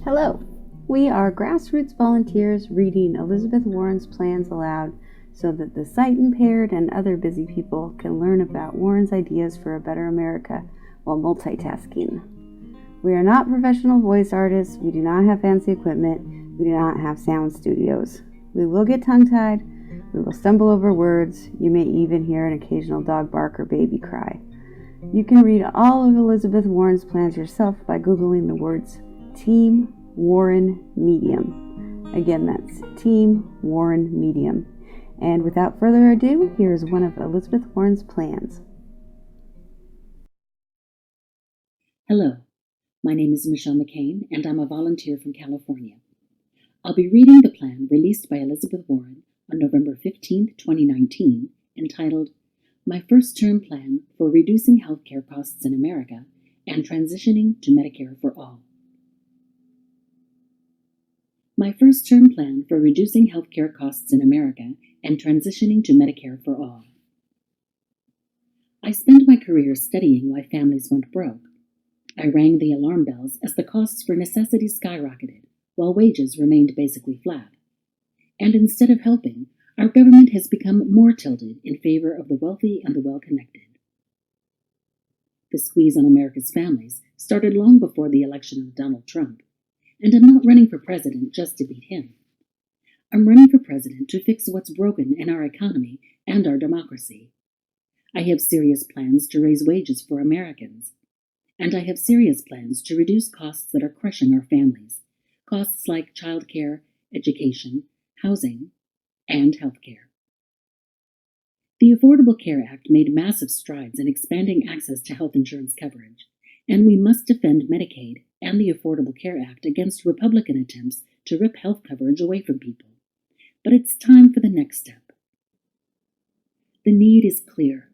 Hello, we are grassroots volunteers reading Elizabeth Warren's plans aloud so that the sight impaired and other busy people can learn about Warren's ideas for a better America while multitasking. We are not professional voice artists, we do not have fancy equipment, we do not have sound studios. We will get tongue-tied, we will stumble over words, you may even hear an occasional dog bark or baby cry. You can read all of Elizabeth Warren's plans yourself by Googling the words Team Warren Medium. Again, that's Team Warren Medium. And without further ado, here's one of Elizabeth Warren's plans. Hello, my name is Michele M, and I'm a volunteer from California. I'll be reading the plan released by Elizabeth Warren on November 15, 2019, entitled My First Term Plan for Reducing Healthcare Costs in America and Transitioning to Medicare for All. My First Term Plan for Reducing Healthcare Costs in America and Transitioning to Medicare for All. I spent my career studying why families went broke. I rang the alarm bells as the costs for necessities skyrocketed, while wages remained basically flat. And instead of helping, our government has become more tilted in favor of the wealthy and the well-connected. The squeeze on America's families started long before the election of Donald Trump, and I'm not running for president just to beat him. I'm running for president to fix what's broken in our economy and our democracy. I have serious plans to raise wages for Americans, and I have serious plans to reduce costs that are crushing our families, costs like childcare, education, housing, and healthcare. The Affordable Care Act made massive strides in expanding access to health insurance coverage, and we must defend Medicaid and the Affordable Care Act against Republican attempts to rip health coverage away from people. But it's time for the next step. The need is clear.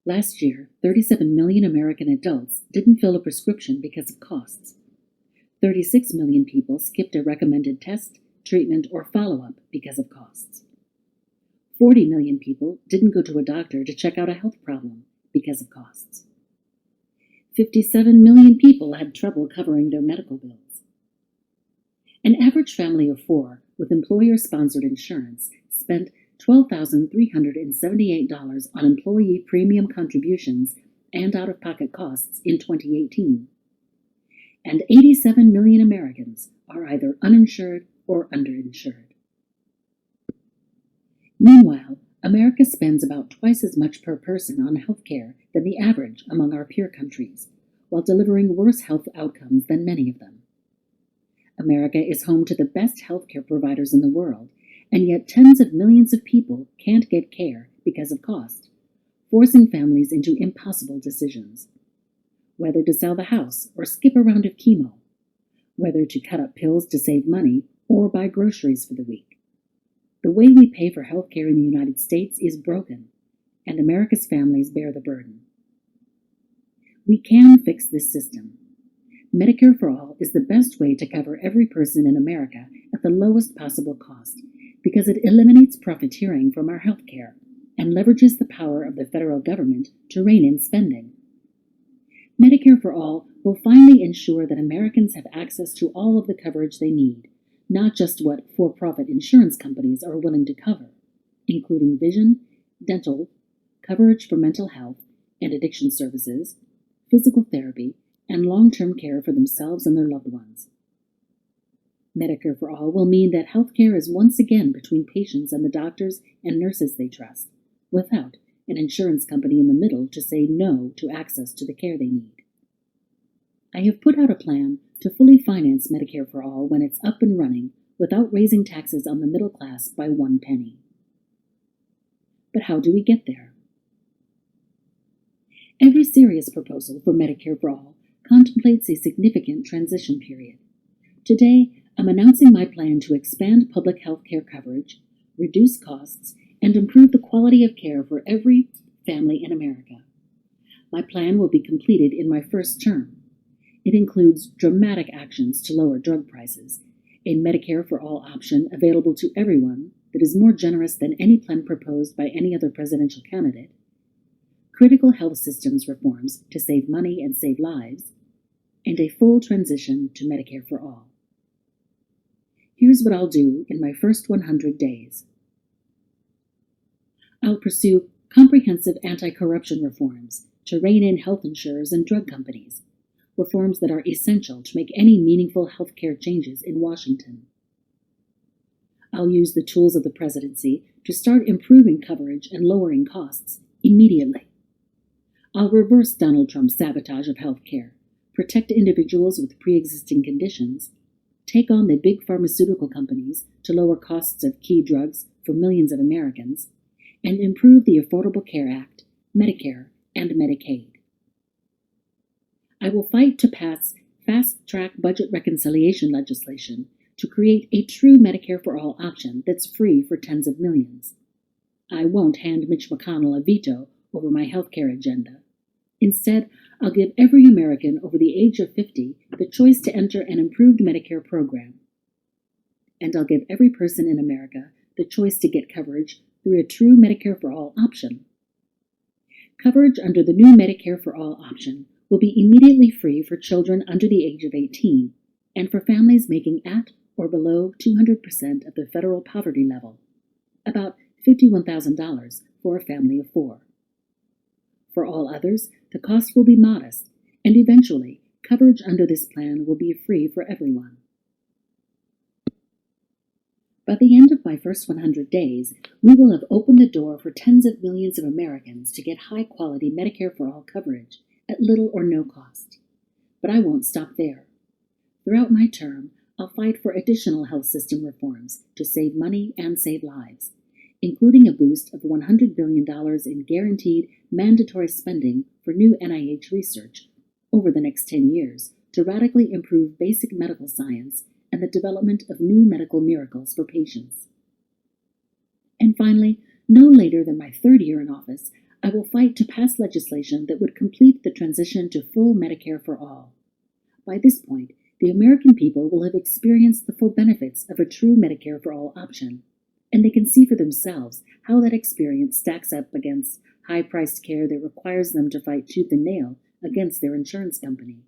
Last year, 37 million American adults didn't fill a prescription because of costs. 36 million people skipped a recommended test, treatment, or follow-up because of costs. 40 million people didn't go to a doctor to check out a health problem because of costs. 57 million people had trouble covering their medical bills. An average family of 4 with employer-sponsored insurance spent $12,378 on employee premium contributions and out-of-pocket costs in 2018. And 87 million Americans are either uninsured or underinsured. Meanwhile, America spends about twice as much per person on health care than the average among our peer countries, while delivering worse health outcomes than many of them. America is home to the best healthcare providers in the world, and yet tens of millions of people can't get care because of cost, forcing families into impossible decisions. Whether to sell the house or skip a round of chemo, whether to cut up pills to save money or buy groceries for the week. The way we pay for health care in the United States is broken, and America's families bear the burden. We can fix this system. Medicare for All is the best way to cover every person in America at the lowest possible cost because it eliminates profiteering from our health care and leverages the power of the federal government to rein in spending. Medicare for All will finally ensure that Americans have access to all of the coverage they need, not just what for-profit insurance companies are willing to cover, including vision, dental, coverage for mental health and addiction services, physical therapy, and long-term care for themselves and their loved ones. Medicare for All will mean that health care is once again between patients and the doctors and nurses they trust, without an insurance company in the middle to say no to access to the care they need. I have put out a plan to fully finance Medicare for All when it's up and running without raising taxes on the middle class by 1 penny. But how do we get there? Every serious proposal for Medicare for All contemplates a significant transition period. Today, I'm announcing my plan to expand public health care coverage, reduce costs, and improve the quality of care for every family in America. My plan will be completed in my first term. It includes dramatic actions to lower drug prices, a Medicare for All option available to everyone that is more generous than any plan proposed by any other presidential candidate, critical health systems reforms to save money and save lives, and a full transition to Medicare for All. Here's what I'll do in my first 100 days. I'll pursue comprehensive anti-corruption reforms to rein in health insurers and drug companies, reforms that are essential to make any meaningful healthcare changes in Washington. I'll use the tools of the presidency to start improving coverage and lowering costs immediately. I'll reverse Donald Trump's sabotage of healthcare, protect individuals with pre-existing conditions, take on the big pharmaceutical companies to lower costs of key drugs for millions of Americans, and improve the Affordable Care Act, Medicare, and Medicaid. I will fight to pass fast-track budget reconciliation legislation to create a true Medicare for All option that's free for tens of millions. I won't hand Mitch McConnell a veto over my healthcare agenda. Instead, I'll give every American over the age of 50 the choice to enter an improved Medicare program. And I'll give every person in America the choice to get coverage through a true Medicare for All option. Coverage under the new Medicare for All option will be immediately free for children under the age of 18 and for families making at or below 200% of the federal poverty level, about $51,000 for a family of 4. For all others, the cost will be modest, and eventually, coverage under this plan will be free for everyone. By the end of my first 100 days, we will have opened the door for tens of millions of Americans to get high-quality Medicare for All coverage at little or no cost. But I won't stop there. Throughout my term, I'll fight for additional health system reforms to save money and save lives, including a boost of $100 billion in guaranteed mandatory spending for new NIH research over the next 10 years to radically improve basic medical science and the development of new medical miracles for patients. And finally, no later than my 3rd year in office, I will fight to pass legislation that would complete the transition to full Medicare for all. By this point, the American people will have experienced the full benefits of a true Medicare for All option, and they can see for themselves how that experience stacks up against high-priced care that requires them to fight tooth and nail against their insurance company.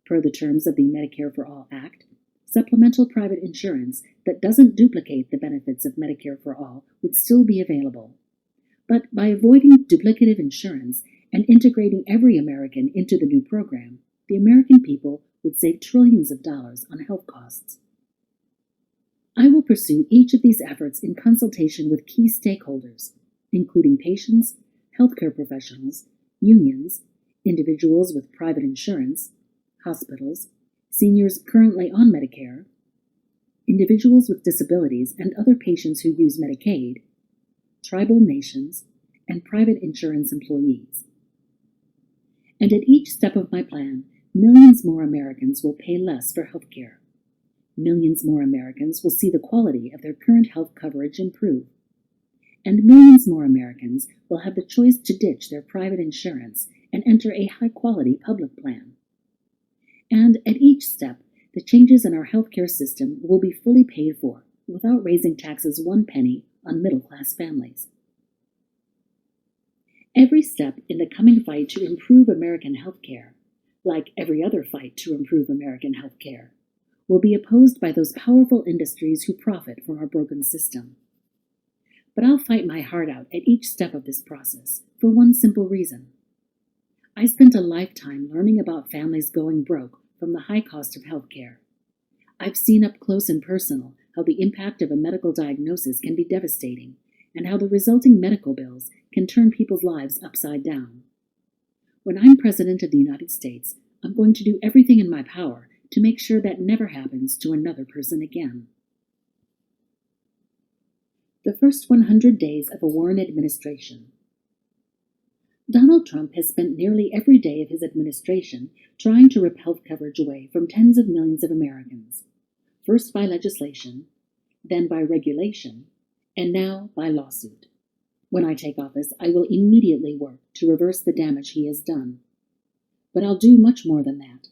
Per the terms of the Medicare for All Act, supplemental private insurance that doesn't duplicate the benefits of Medicare for All would still be available. But by avoiding duplicative insurance and integrating every American into the new program, the American people would save trillions of dollars on health costs. I will pursue each of these efforts in consultation with key stakeholders, including patients, healthcare professionals, unions, individuals with private insurance, hospitals, seniors currently on Medicare, individuals with disabilities and other patients who use Medicaid, tribal nations, and private insurance employees. And at each step of my plan, millions more Americans will pay less for health care. Millions more Americans will see the quality of their current health coverage improve. And millions more Americans will have the choice to ditch their private insurance and enter a high-quality public plan. And at each step, the changes in our healthcare system will be fully paid for without raising taxes 1 penny on middle-class families. Every step in the coming fight to improve American healthcare, like every other fight to improve American healthcare, will be opposed by those powerful industries who profit from our broken system. But I'll fight my heart out at each step of this process for one simple reason. I spent a lifetime learning about families going broke from the high cost of healthcare. I've seen up close and personal how the impact of a medical diagnosis can be devastating, and how the resulting medical bills can turn people's lives upside down. When I'm President of the United States, I'm going to do everything in my power to make sure that never happens to another person again. The first 100 days of a Warren administration. Donald Trump has spent nearly every day of his administration trying to rip health coverage away from tens of millions of Americans, first by legislation, then by regulation, and now by lawsuit. When I take office, I will immediately work to reverse the damage he has done. But I'll do much more than that.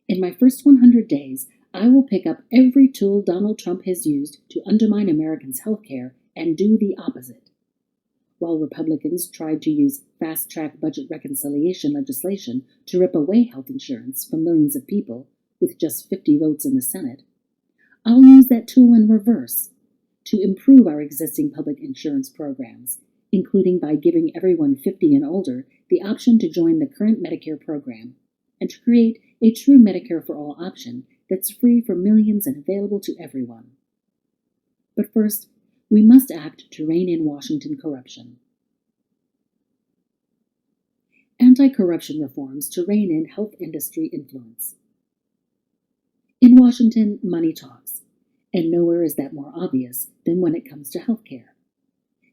In my first 100 days, I will pick up every tool Donald Trump has used to undermine Americans' health care and do the opposite. While Republicans tried to use fast-track budget reconciliation legislation to rip away health insurance from millions of people with just 50 votes in the Senate, I'll use that tool in reverse to improve our existing public insurance programs, including by giving everyone 50 and older the option to join the current Medicare program, and to create a true Medicare for all option that's free for millions and available to everyone. But first, we must act to rein in Washington corruption. Anti-corruption reforms to rein in health industry influence. In Washington, money talks, and nowhere is that more obvious than when it comes to healthcare.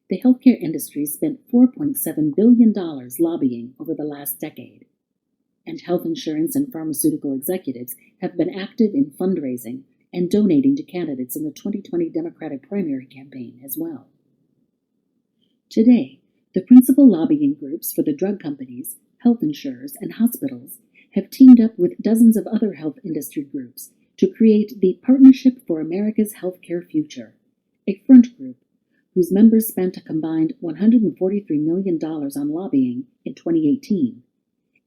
The healthcare industry spent $4.7 billion lobbying over the last decade, and health insurance and pharmaceutical executives have been active in fundraising and donating to candidates in the 2020 Democratic primary campaign as well. Today, the principal lobbying groups for the drug companies, health insurers, and hospitals have teamed up with dozens of other health industry groups to create the Partnership for America's Healthcare Future, a front group whose members spent a combined $143 million on lobbying in 2018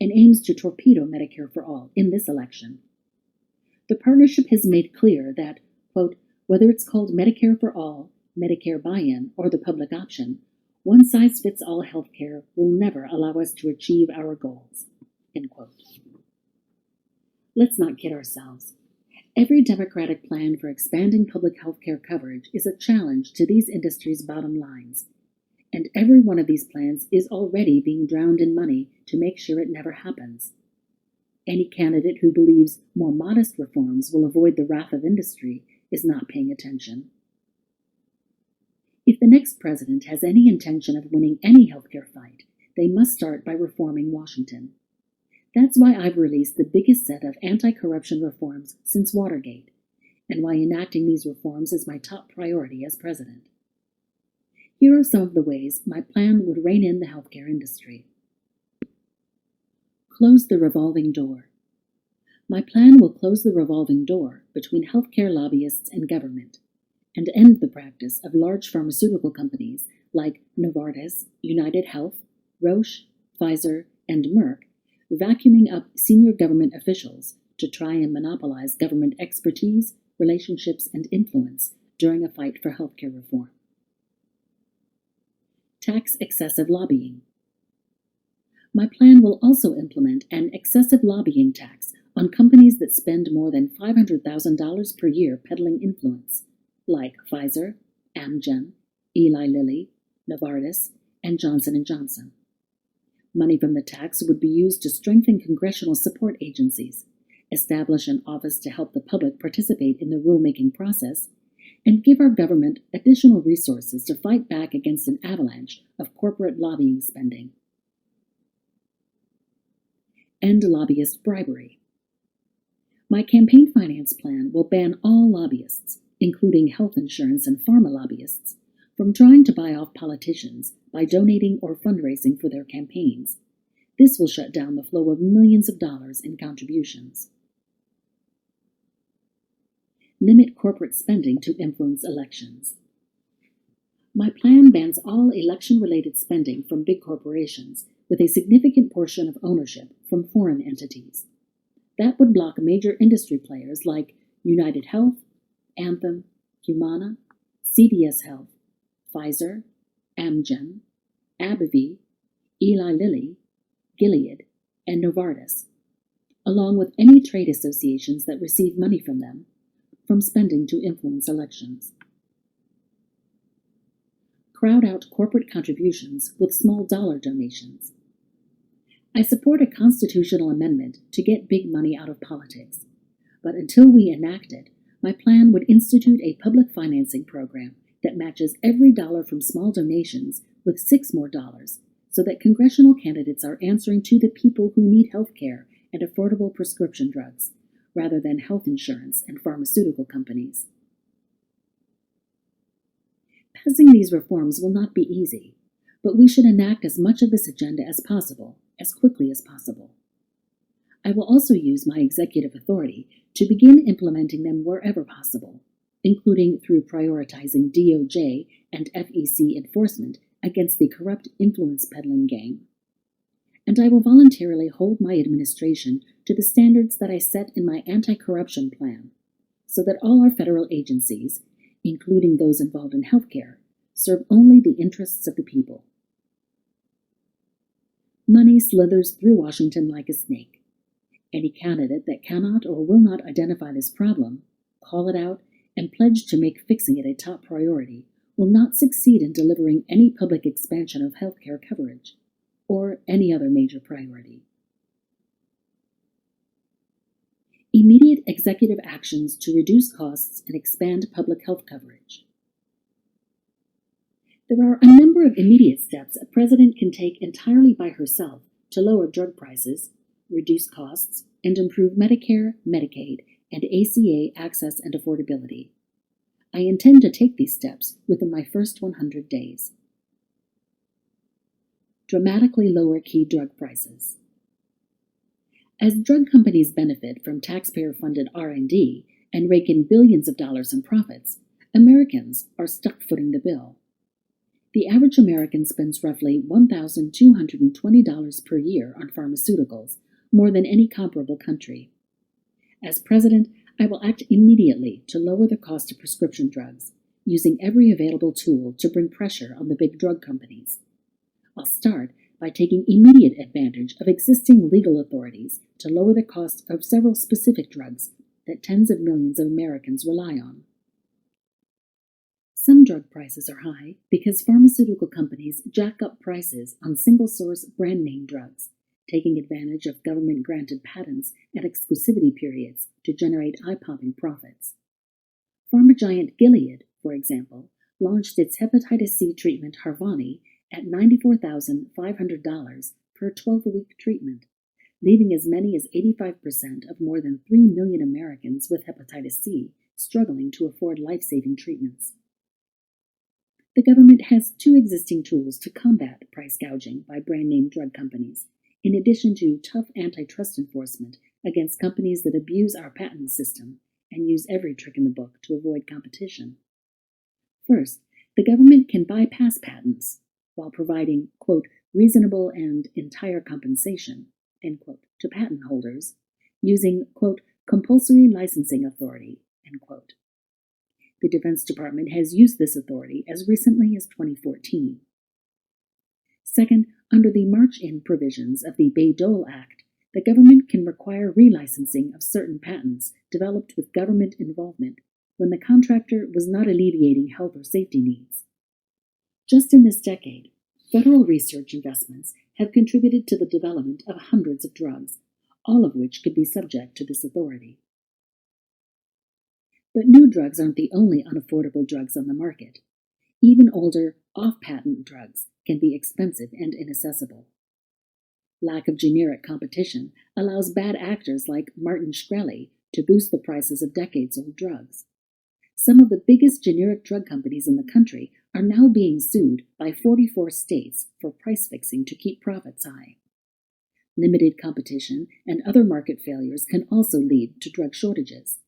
and aims to torpedo Medicare for All in this election. The partnership has made clear that, quote, whether it's called Medicare for All, Medicare buy-in, or the public option, one-size-fits-all healthcare will never allow us to achieve our goals, end quote. Let's not kid ourselves. Every Democratic plan for expanding public health care coverage is a challenge to these industries' bottom lines, and every one of these plans is already being drowned in money to make sure it never happens. Any candidate who believes more modest reforms will avoid the wrath of industry is not paying attention. If the next president has any intention of winning any healthcare fight, they must start by reforming Washington. That's why I've released the biggest set of anti-corruption reforms since Watergate, and why enacting these reforms is my top priority as president. Here are some of the ways my plan would rein in the healthcare industry. Close the revolving door. My plan will close the revolving door between healthcare lobbyists and government, and end the practice of large pharmaceutical companies like Novartis, United Health, Roche, Pfizer, and Merck vacuuming up senior government officials to try and monopolize government expertise, relationships, and influence during a fight for healthcare reform. Tax excessive lobbying. My plan will also implement an excessive lobbying tax on companies that spend more than $500,000 per year peddling influence, like Pfizer, Amgen, Eli Lilly, Novartis, and Johnson & Johnson. Money from the tax would be used to strengthen congressional support agencies, establish an office to help the public participate in the rulemaking process, and give our government additional resources to fight back against an avalanche of corporate lobbying spending. End lobbyist bribery. My campaign finance plan will ban all lobbyists, including health insurance and pharma lobbyists, from trying to buy off politicians by donating or fundraising for their campaigns. This will shut down the flow of millions of dollars in contributions. Limit corporate spending to influence elections. My plan bans all election-related spending from big corporations with a significant portion of ownership from foreign entities. That would block major industry players like United Health, Anthem, Humana, CVS Health, Pfizer, Amgen, AbbVie, Eli Lilly, Gilead, and Novartis, along with any trade associations that receive money from them, from spending to influence elections. Crowd out corporate contributions with small dollar donations. I support a constitutional amendment to get big money out of politics, but until we enact it, my plan would institute a public financing program that matches every dollar from small donations with $6 more, so that congressional candidates are answering to the people who need health care and affordable prescription drugs, rather than health insurance and pharmaceutical companies. Passing these reforms will not be easy, but we should enact as much of this agenda as possible, as quickly as possible. I will also use my executive authority to begin implementing them wherever possible, including through prioritizing DOJ and FEC enforcement against the corrupt influence peddling gang. And I will voluntarily hold my administration to the standards that I set in my anti-corruption plan, so that all our federal agencies, including those involved in healthcare, serve only the interests of the people. Money slithers through Washington like a snake. Any candidate that cannot or will not identify this problem, call it out, and pledge to make fixing it a top priority will not succeed in delivering any public expansion of healthcare coverage or any other major priority. Immediate executive actions to reduce costs and expand public health coverage. There are a number of immediate steps a president can take entirely by herself to lower drug prices, reduce costs, and improve Medicare, Medicaid, and ACA access and affordability. I intend to take these steps within my first 100 days. Dramatically lower key drug prices. As drug companies benefit from taxpayer-funded R&D and rake in billions of dollars in profits, Americans are stuck footing the bill. The average American spends roughly $1,220 per year on pharmaceuticals, more than any comparable country. As president, I will act immediately to lower the cost of prescription drugs, using every available tool to bring pressure on the big drug companies. I'll start by taking immediate advantage of existing legal authorities to lower the cost of several specific drugs that tens of millions of Americans rely on. Some drug prices are high because pharmaceutical companies jack up prices on single-source brand-name drugs, taking advantage of government-granted patents and exclusivity periods to generate eye-popping profits. Pharma giant Gilead, for example, launched its hepatitis C treatment Harvoni at $94,500 per 12-week treatment, leaving as many as 85% of more than 3 million Americans with hepatitis C struggling to afford life-saving treatments. The government has two existing tools to combat price gouging by brand-name drug companies, in addition to tough antitrust enforcement against companies that abuse our patent system and use every trick in the book to avoid competition. First, the government can bypass patents while providing, quote, reasonable and entire compensation, end quote, to patent holders using, quote, compulsory licensing authority, end quote. The Defense Department has used this authority as recently as 2014. Second, under the march-in provisions of the Bayh-Dole Act, the government can require relicensing of certain patents developed with government involvement when the contractor was not alleviating health or safety needs. Just in this decade, federal research investments have contributed to the development of hundreds of drugs, all of which could be subject to this authority. But new drugs aren't the only unaffordable drugs on the market. Even older, off-patent drugs can be expensive and inaccessible. Lack of generic competition allows bad actors like Martin Shkreli to boost the prices of decades-old drugs. Some of the biggest generic drug companies in the country are now being sued by 44 states for price fixing to keep profits high. Limited competition and other market failures can also lead to drug shortages.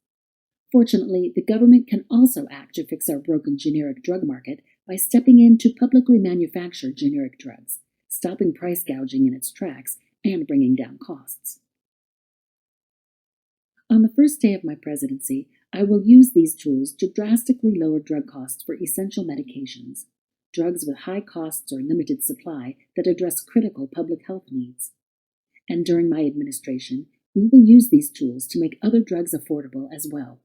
Fortunately, the government can also act to fix our broken generic drug market by stepping in to publicly manufacture generic drugs, stopping price gouging in its tracks, and bringing down costs. On the first day of my presidency, I will use these tools to drastically lower drug costs for essential medications, drugs with high costs or limited supply that address critical public health needs. And during my administration, we will use these tools to make other drugs affordable as well.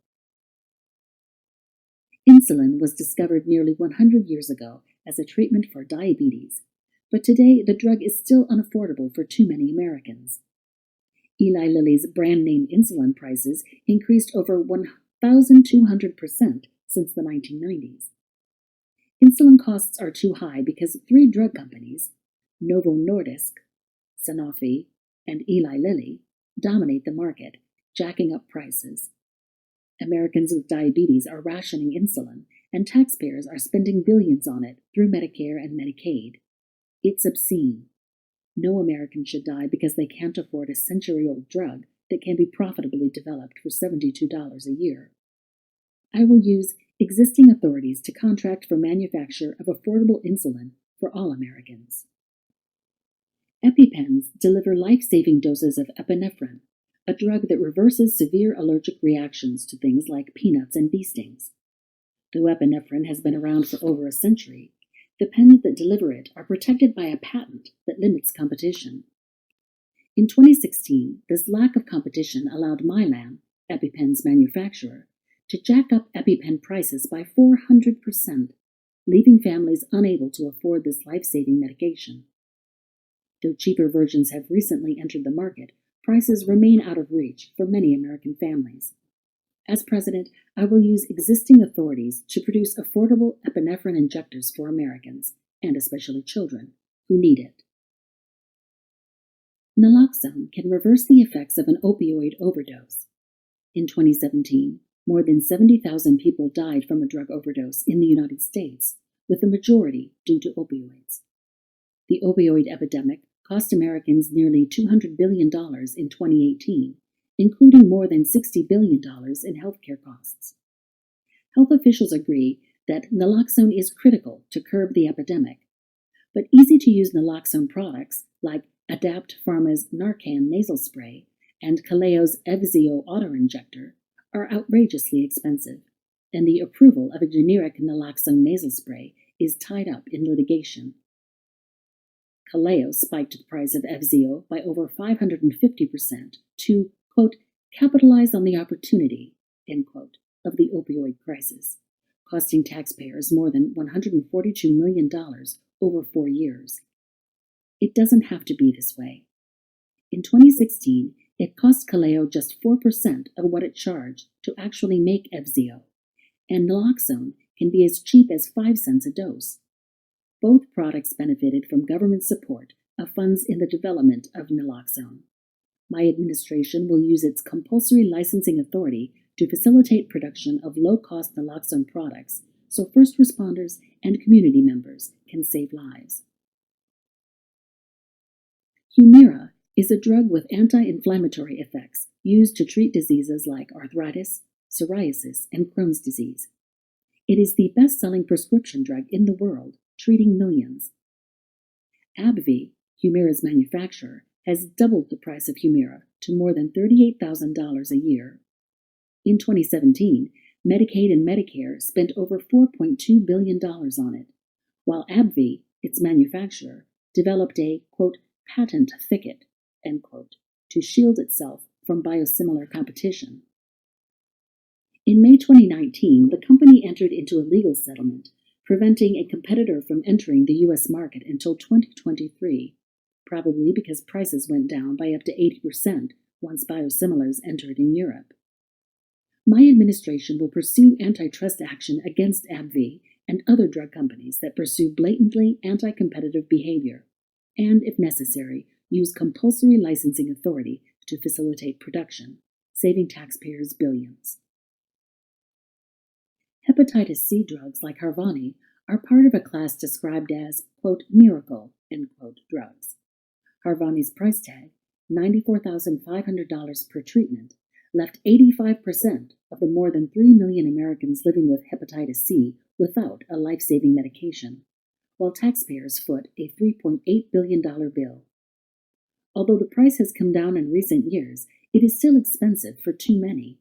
Insulin was discovered nearly 100 years ago as a treatment for diabetes, but today the drug is still unaffordable for too many Americans. Eli Lilly's brand-name insulin prices increased over 1,200% since the 1990s. Insulin costs are too high because 3 drug companies, Novo Nordisk, Sanofi, and Eli Lilly, dominate the market, jacking up prices. Americans with diabetes are rationing insulin, and taxpayers are spending billions on it through Medicare and Medicaid. It's obscene. No American should die because they can't afford a century-old drug that can be profitably developed for $72 a year. I will use existing authorities to contract for manufacture of affordable insulin for all Americans. EpiPens deliver life-saving doses of epinephrine, a drug that reverses severe allergic reactions to things like peanuts and bee stings. Though epinephrine has been around for over a century, the pens that deliver it are protected by a patent that limits competition. In 2016, this lack of competition allowed Mylan, EpiPen's manufacturer, to jack up EpiPen prices by 400%, leaving families unable to afford this life-saving medication. Though cheaper versions have recently entered the market, prices remain out of reach for many American families. As president, I will use existing authorities to produce affordable epinephrine injectors for Americans, and especially children, who need it. Naloxone can reverse the effects of an opioid overdose. In 2017, more than 70,000 people died from a drug overdose in the United States, with the majority due to opioids. The opioid epidemic cost Americans nearly $200 billion in 2018, including more than $60 billion in healthcare costs. Health officials agree that naloxone is critical to curb the epidemic, but easy-to-use naloxone products like Adapt Pharma's Narcan nasal spray and Kaleo's Evzio autoinjector are outrageously expensive, and the approval of a generic naloxone nasal spray is tied up in litigation. Kaleo spiked the price of Evzio by over 550% to, quote, capitalize on the opportunity, end quote, of the opioid crisis, costing taxpayers more than $142 million over 4 years. It doesn't have to be this way. In 2016, it cost Kaleo just 4% of what it charged to actually make Evzio, and naloxone can be as cheap as 5 cents a dose. Both products benefited from government support of funds in the development of naloxone. My administration will use its compulsory licensing authority to facilitate production of low-cost naloxone products so first responders and community members can save lives. Humira is a drug with anti-inflammatory effects used to treat diseases like arthritis, psoriasis, and Crohn's disease. It is the best-selling prescription drug in the world, treating millions. AbbVie, Humira's manufacturer, has doubled the price of Humira to more than $38,000 a year. In 2017, Medicaid and Medicare spent over $4.2 billion on it, while AbbVie, its manufacturer, developed a, quote, patent thicket, end quote, to shield itself from biosimilar competition. In May 2019, the company entered into a legal settlement preventing a competitor from entering the U.S. market until 2023, probably because prices went down by up to 80% once biosimilars entered in Europe. My administration will pursue antitrust action against AbbVie and other drug companies that pursue blatantly anti-competitive behavior, and, if necessary, use compulsory licensing authority to facilitate production, saving taxpayers billions. Hepatitis C drugs like Harvoni are part of a class described as, quote, miracle, end quote, drugs. Harvoni's price tag, $94,500 per treatment, left 85% of the more than 3 million Americans living with hepatitis C without a life-saving medication, while taxpayers foot a $3.8 billion bill. Although the price has come down in recent years, it is still expensive for too many.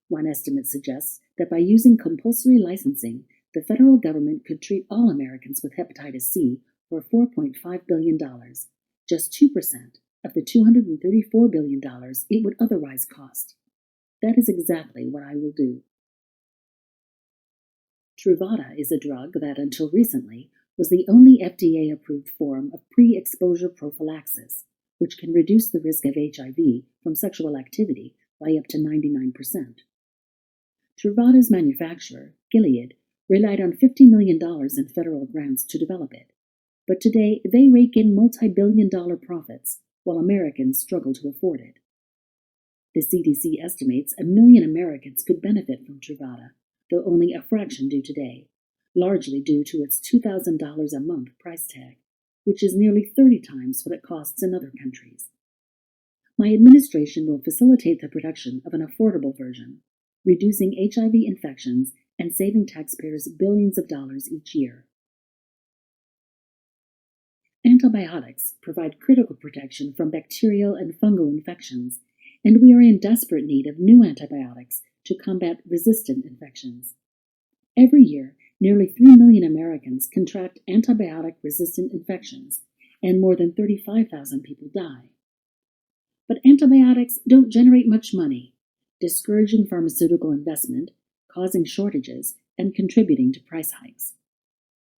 One estimate suggests that by using compulsory licensing, the federal government could treat all Americans with hepatitis C for $4.5 billion, just 2% of the $234 billion it would otherwise cost. That is exactly what I will do. Truvada is a drug that, until recently, was the only FDA-approved form of pre-exposure prophylaxis, which can reduce the risk of HIV from sexual activity by up to 99%. Truvada's manufacturer, Gilead, relied on $50 million in federal grants to develop it, but today they rake in multi-billion-dollar profits while Americans struggle to afford it. The CDC estimates 1 million Americans could benefit from Truvada, though only a fraction do today, largely due to its $2,000 a month price tag, which is nearly 30 times what it costs in other countries. My administration will facilitate the production of an affordable version, reducing HIV infections and saving taxpayers billions of dollars each year. Antibiotics provide critical protection from bacterial and fungal infections and we are in desperate need of new antibiotics to combat resistant infections. Every year, nearly 3 million Americans contract antibiotic-resistant infections, and more than 35,000 people die. But antibiotics don't generate much money, discouraging pharmaceutical investment, causing shortages, and contributing to price hikes.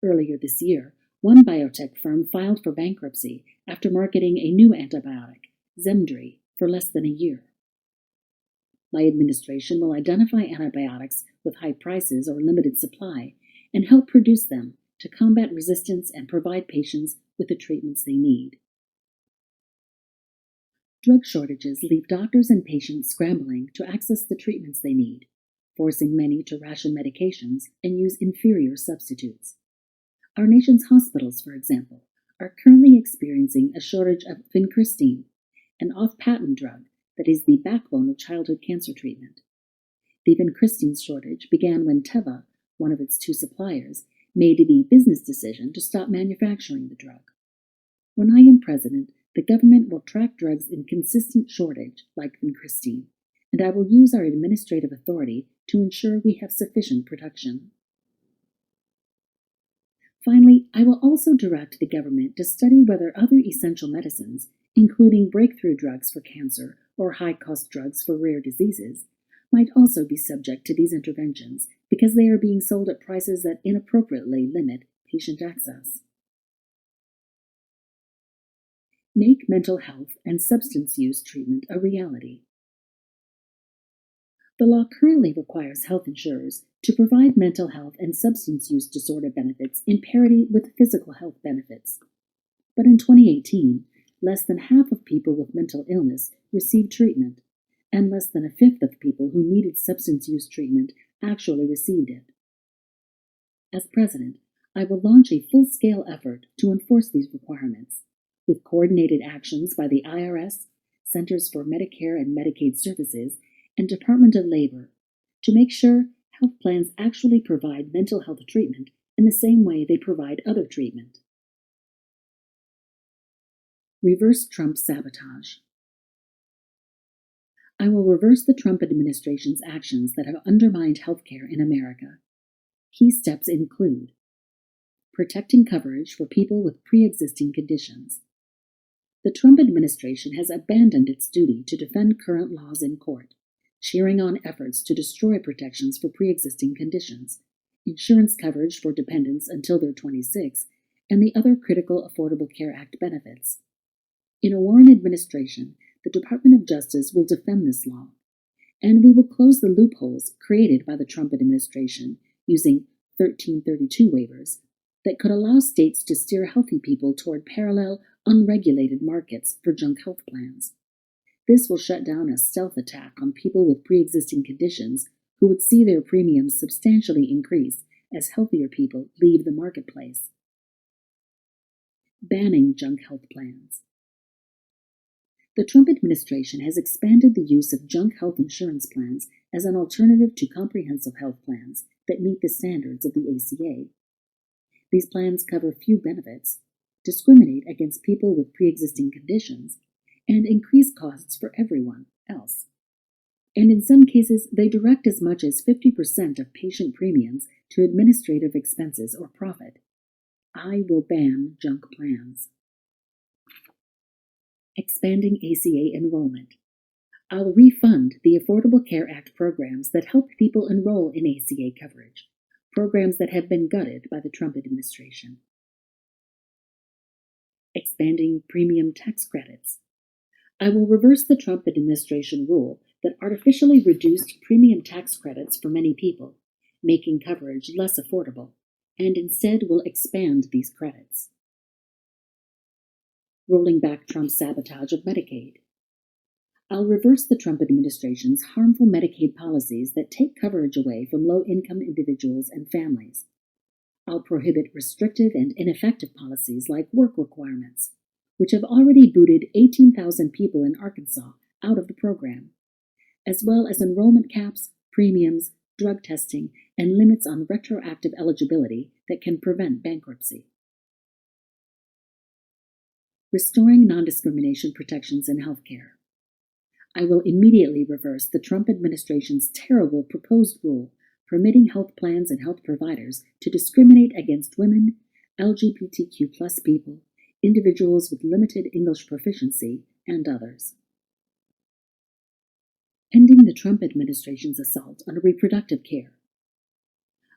Earlier this year, one biotech firm filed for bankruptcy after marketing a new antibiotic, Zemdry, for less than a year. My administration will identify antibiotics with high prices or limited supply and help produce them to combat resistance and provide patients with the treatments they need. Drug shortages leave doctors and patients scrambling to access the treatments they need, forcing many to ration medications and use inferior substitutes. Our nation's hospitals, for example, are currently experiencing a shortage of vincristine, an off-patent drug that is the backbone of childhood cancer treatment. The vincristine shortage began when Teva, one of its two suppliers, made the business decision to stop manufacturing the drug. When I am president, the government will track drugs in consistent shortage, like vincristine, and I will use our administrative authority to ensure we have sufficient production. Finally, I will also direct the government to study whether other essential medicines, including breakthrough drugs for cancer or high-cost drugs for rare diseases, might also be subject to these interventions because they are being sold at prices that inappropriately limit patient access. Make mental health and substance use treatment a reality. The law currently requires health insurers to provide mental health and substance use disorder benefits in parity with physical health benefits. But in 2018, less than half of people with mental illness received treatment, and less than a fifth of people who needed substance use treatment actually received it. As president, I will launch a full-scale effort to enforce these requirements, with coordinated actions by the IRS, Centers for Medicare and Medicaid Services, and Department of Labor, to make sure health plans actually provide mental health treatment in the same way they provide other treatment. Reverse Trump sabotage. I will reverse the Trump administration's actions that have undermined healthcare in America. Key steps include protecting coverage for people with pre-existing conditions. The Trump administration has abandoned its duty to defend current laws in court, cheering on efforts to destroy protections for pre-existing conditions, insurance coverage for dependents until they're 26, and the other critical Affordable Care Act benefits. In a Warren administration, the Department of Justice will defend this law, and we will close the loopholes created by the Trump administration using 1332 waivers that could allow states to steer healthy people toward parallel, unregulated markets for junk health plans. This will shut down a stealth attack on people with pre-existing conditions who would see their premiums substantially increase as healthier people leave the marketplace. Banning junk health plans. The Trump administration has expanded the use of junk health insurance plans as an alternative to comprehensive health plans that meet the standards of the ACA. These plans cover few benefits, discriminate against people with pre-existing conditions, and increase costs for everyone else. And in some cases, they direct as much as 50% of patient premiums to administrative expenses or profit. I will ban junk plans. Expanding ACA enrollment. I'll refund the Affordable Care Act programs that help people enroll in ACA coverage, programs that have been gutted by the Trump administration. Expanding premium tax credits. I will reverse the Trump administration rule that artificially reduced premium tax credits for many people, making coverage less affordable, and instead will expand these credits. Rolling back Trump's sabotage of Medicaid. I'll reverse the Trump administration's harmful Medicaid policies that take coverage away from low-income individuals and families. I'll prohibit restrictive and ineffective policies like work requirements, which have already booted 18,000 people in Arkansas out of the program, as well as enrollment caps, premiums, drug testing, and limits on retroactive eligibility that can prevent bankruptcy. Restoring non-discrimination protections in healthcare. I will immediately reverse the Trump administration's terrible proposed rule permitting health plans and health providers to discriminate against women, LGBTQ+ people, individuals with limited English proficiency, and others. Ending the Trump administration's assault on reproductive care.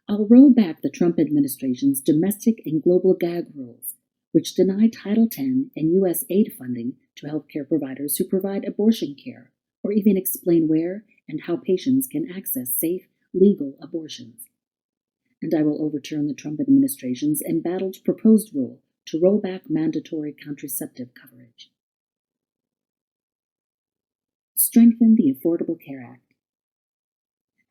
I'll roll back the Trump administration's domestic and global gag rules, which deny Title X and U.S. aid funding to healthcare providers who provide abortion care, or even explain where and how patients can access safe, legal abortions. And I will overturn the Trump administration's embattled proposed rule to roll back mandatory contraceptive coverage. Strengthen the Affordable Care Act.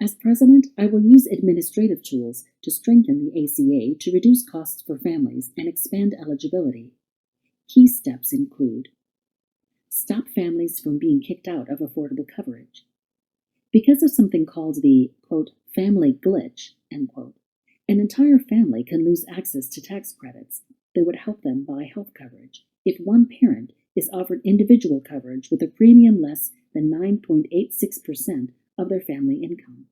As president, I will use administrative tools to strengthen the ACA to reduce costs for families and expand eligibility. Key steps include: stop families from being kicked out of affordable coverage. Because of something called the, quote, family glitch, end quote, an entire family can lose access to tax credits that would help them buy health coverage if one parent is offered individual coverage with a premium less than 9.86% of their family income.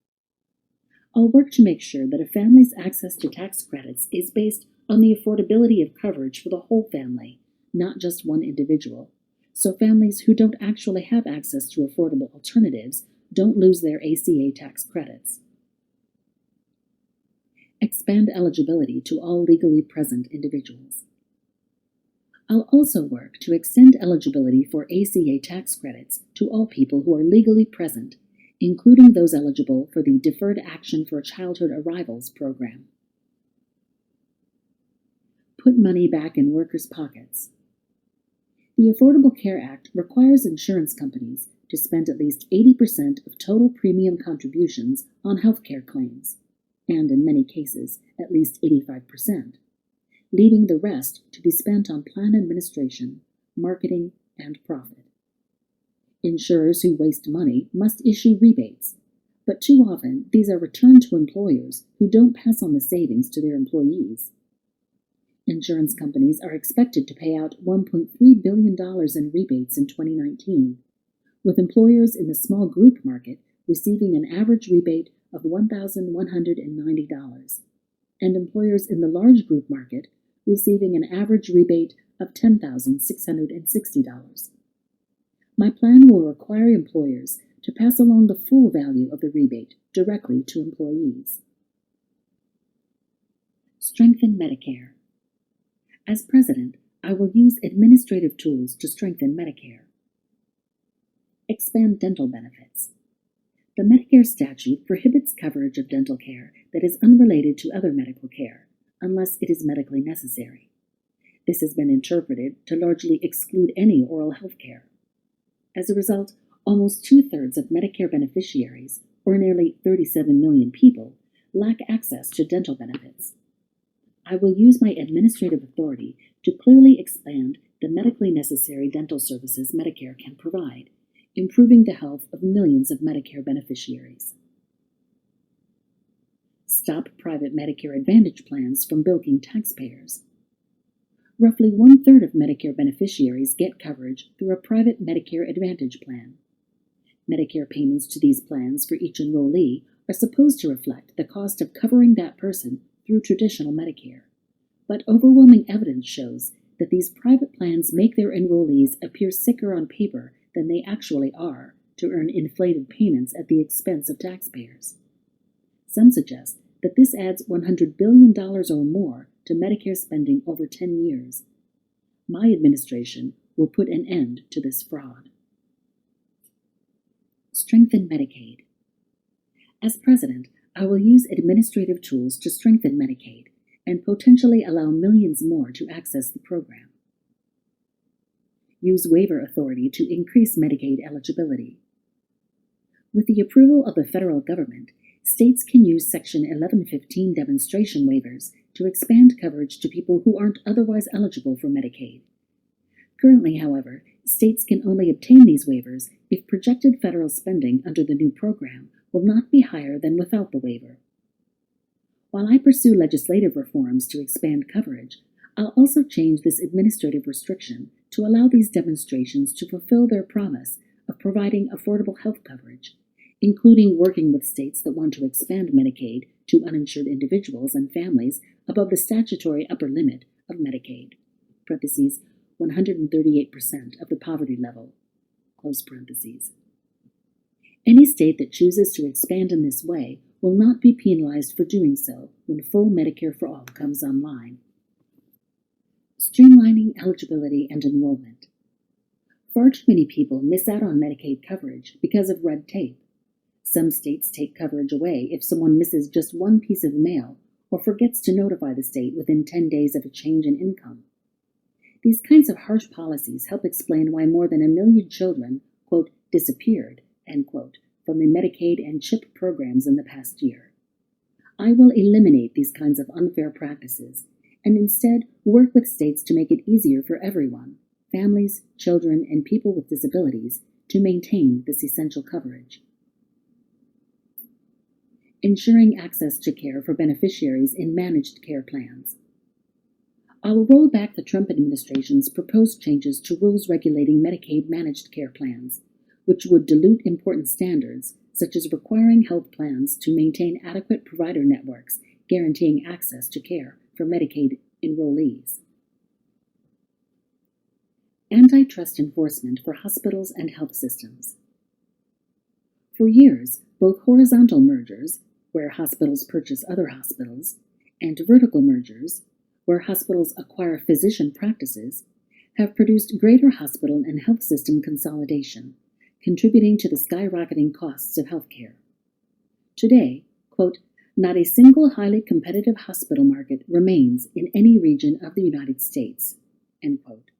I'll work to make sure that a family's access to tax credits is based on the affordability of coverage for the whole family, not just one individual, so families who don't actually have access to affordable alternatives don't lose their ACA tax credits. Expand eligibility to all legally present individuals. I'll also work to extend eligibility for ACA tax credits to all people who are legally present, including those eligible for the Deferred Action for Childhood Arrivals program. Put money back in workers' pockets. The Affordable Care Act requires insurance companies to spend at least 80% of total premium contributions on healthcare claims, and in many cases, at least 85%, leaving the rest to be spent on plan administration, marketing, and profit. Insurers who waste money must issue rebates, but too often these are returned to employers who don't pass on the savings to their employees. Insurance companies are expected to pay out $1.3 billion in rebates in 2019, with employers in the small group market receiving an average rebate of $1,190, and employers in the large group market receiving an average rebate of $10,660. My plan will require employers to pass along the full value of the rebate directly to employees. Strengthen Medicare. As president, I will use administrative tools to strengthen Medicare. Expand dental benefits. The Medicare statute prohibits coverage of dental care that is unrelated to other medical care, unless it is medically necessary. This has been interpreted to largely exclude any oral health care. As a result, almost 2/3 of Medicare beneficiaries, or nearly 37 million people, lack access to dental benefits. I will use my administrative authority to clearly expand the medically necessary dental services Medicare can provide, improving the health of millions of Medicare beneficiaries. Stop private Medicare Advantage plans from bilking taxpayers. Roughly 1/3 of Medicare beneficiaries get coverage through a private Medicare Advantage plan. Medicare payments to these plans for each enrollee are supposed to reflect the cost of covering that person through traditional Medicare, but overwhelming evidence shows that these private plans make their enrollees appear sicker on paper than they actually are to earn inflated payments at the expense of taxpayers. Some suggest that this adds $100 billion or more to Medicare spending over 10 years. My administration will put an end to this fraud. Strengthen Medicaid. As president, I will use administrative tools to strengthen Medicaid and potentially allow millions more to access the program. Use waiver authority to increase Medicaid eligibility. With the approval of the federal government, states can use Section 1115 demonstration waivers to expand coverage to people who aren't otherwise eligible for Medicaid. Currently, however, states can only obtain these waivers if projected federal spending under the new program will not be higher than without the waiver. While I pursue legislative reforms to expand coverage, I'll also change this administrative restriction to allow these demonstrations to fulfill their promise of providing affordable health coverage, including working with states that want to expand Medicaid to uninsured individuals and families above the statutory upper limit of Medicaid, parentheses, 138% of the poverty level, close parentheses. Any state that chooses to expand in this way will not be penalized for doing so when full Medicare for All comes online. Streamlining eligibility and enrollment. Far too many people miss out on Medicaid coverage because of red tape. Some states take coverage away if someone misses just one piece of mail or forgets to notify the state within 10 days of a change in income. These kinds of harsh policies help explain why more than 1 million children, quote, disappeared, end quote, from the Medicaid and CHIP programs in the past year. I will eliminate these kinds of unfair practices and instead work with states to make it easier for everyone, families, children, and people with disabilities, to maintain this essential coverage. Ensuring access to care for beneficiaries in managed care plans. I will roll back the Trump administration's proposed changes to rules regulating Medicaid managed care plans, which would dilute important standards, such as requiring health plans to maintain adequate provider networks guaranteeing access to care for Medicaid enrollees. Antitrust enforcement for hospitals and health systems. For years, both horizontal mergers, where hospitals purchase other hospitals, and vertical mergers, where hospitals acquire physician practices, have produced greater hospital and health system consolidation, contributing to the skyrocketing costs of healthcare. Today, quote, not a single highly competitive hospital market remains in any region of the United States, end quote.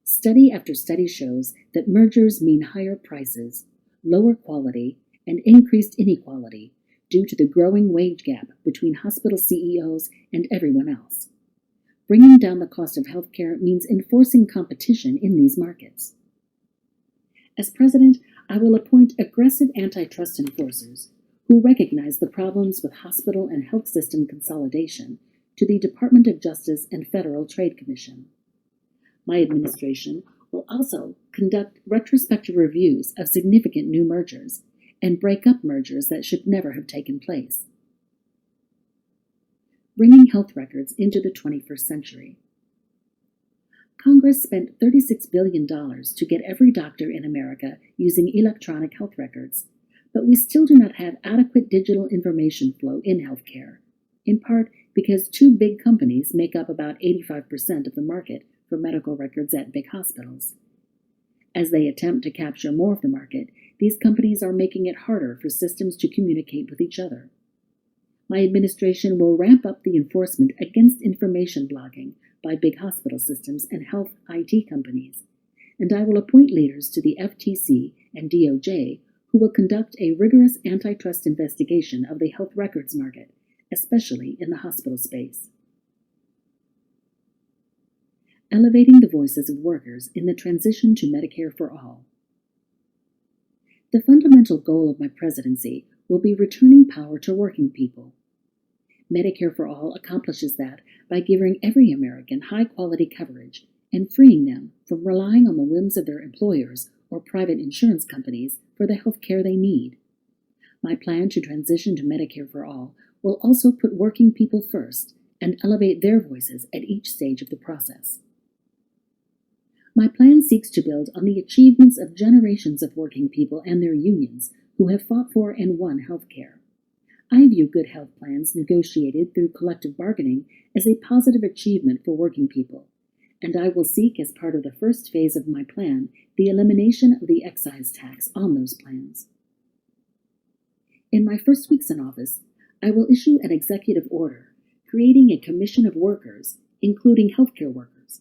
Study after study shows that mergers mean higher prices, lower quality, and increased inequality due to the growing wage gap between hospital CEOs and everyone else. Bringing down the cost of healthcare means enforcing competition in these markets. As president, I will appoint aggressive antitrust enforcers who recognize the problems with hospital and health system consolidation to the Department of Justice and Federal Trade Commission. My administration will also conduct retrospective reviews of significant new mergers and break up mergers that should never have taken place. Bringing health records into the 21st century. Congress spent $36 billion to get every doctor in America using electronic health records, but we still do not have adequate digital information flow in healthcare, in part because two big companies make up about 85% of the market for medical records at big hospitals. As they attempt to capture more of the market, these companies are making it harder for systems to communicate with each other. My administration will ramp up the enforcement against information blocking by big hospital systems and health IT companies, and I will appoint leaders to the FTC and DOJ who will conduct a rigorous antitrust investigation of the health records market, especially in the hospital space. Elevating the voices of workers in the transition to Medicare for All. The fundamental goal of my presidency will be returning power to working people. Medicare for All accomplishes that by giving every American high-quality coverage and freeing them from relying on the whims of their employers or private insurance companies for the health care they need. My plan to transition to Medicare for All will also put working people first and elevate their voices at each stage of the process. My plan seeks to build on the achievements of generations of working people and their unions who have fought for and won health care. I view good health plans negotiated through collective bargaining as a positive achievement for working people, and I will seek as part of the first phase of my plan the elimination of the excise tax on those plans. In my first weeks in office, I will issue an executive order creating a commission of workers, including healthcare workers,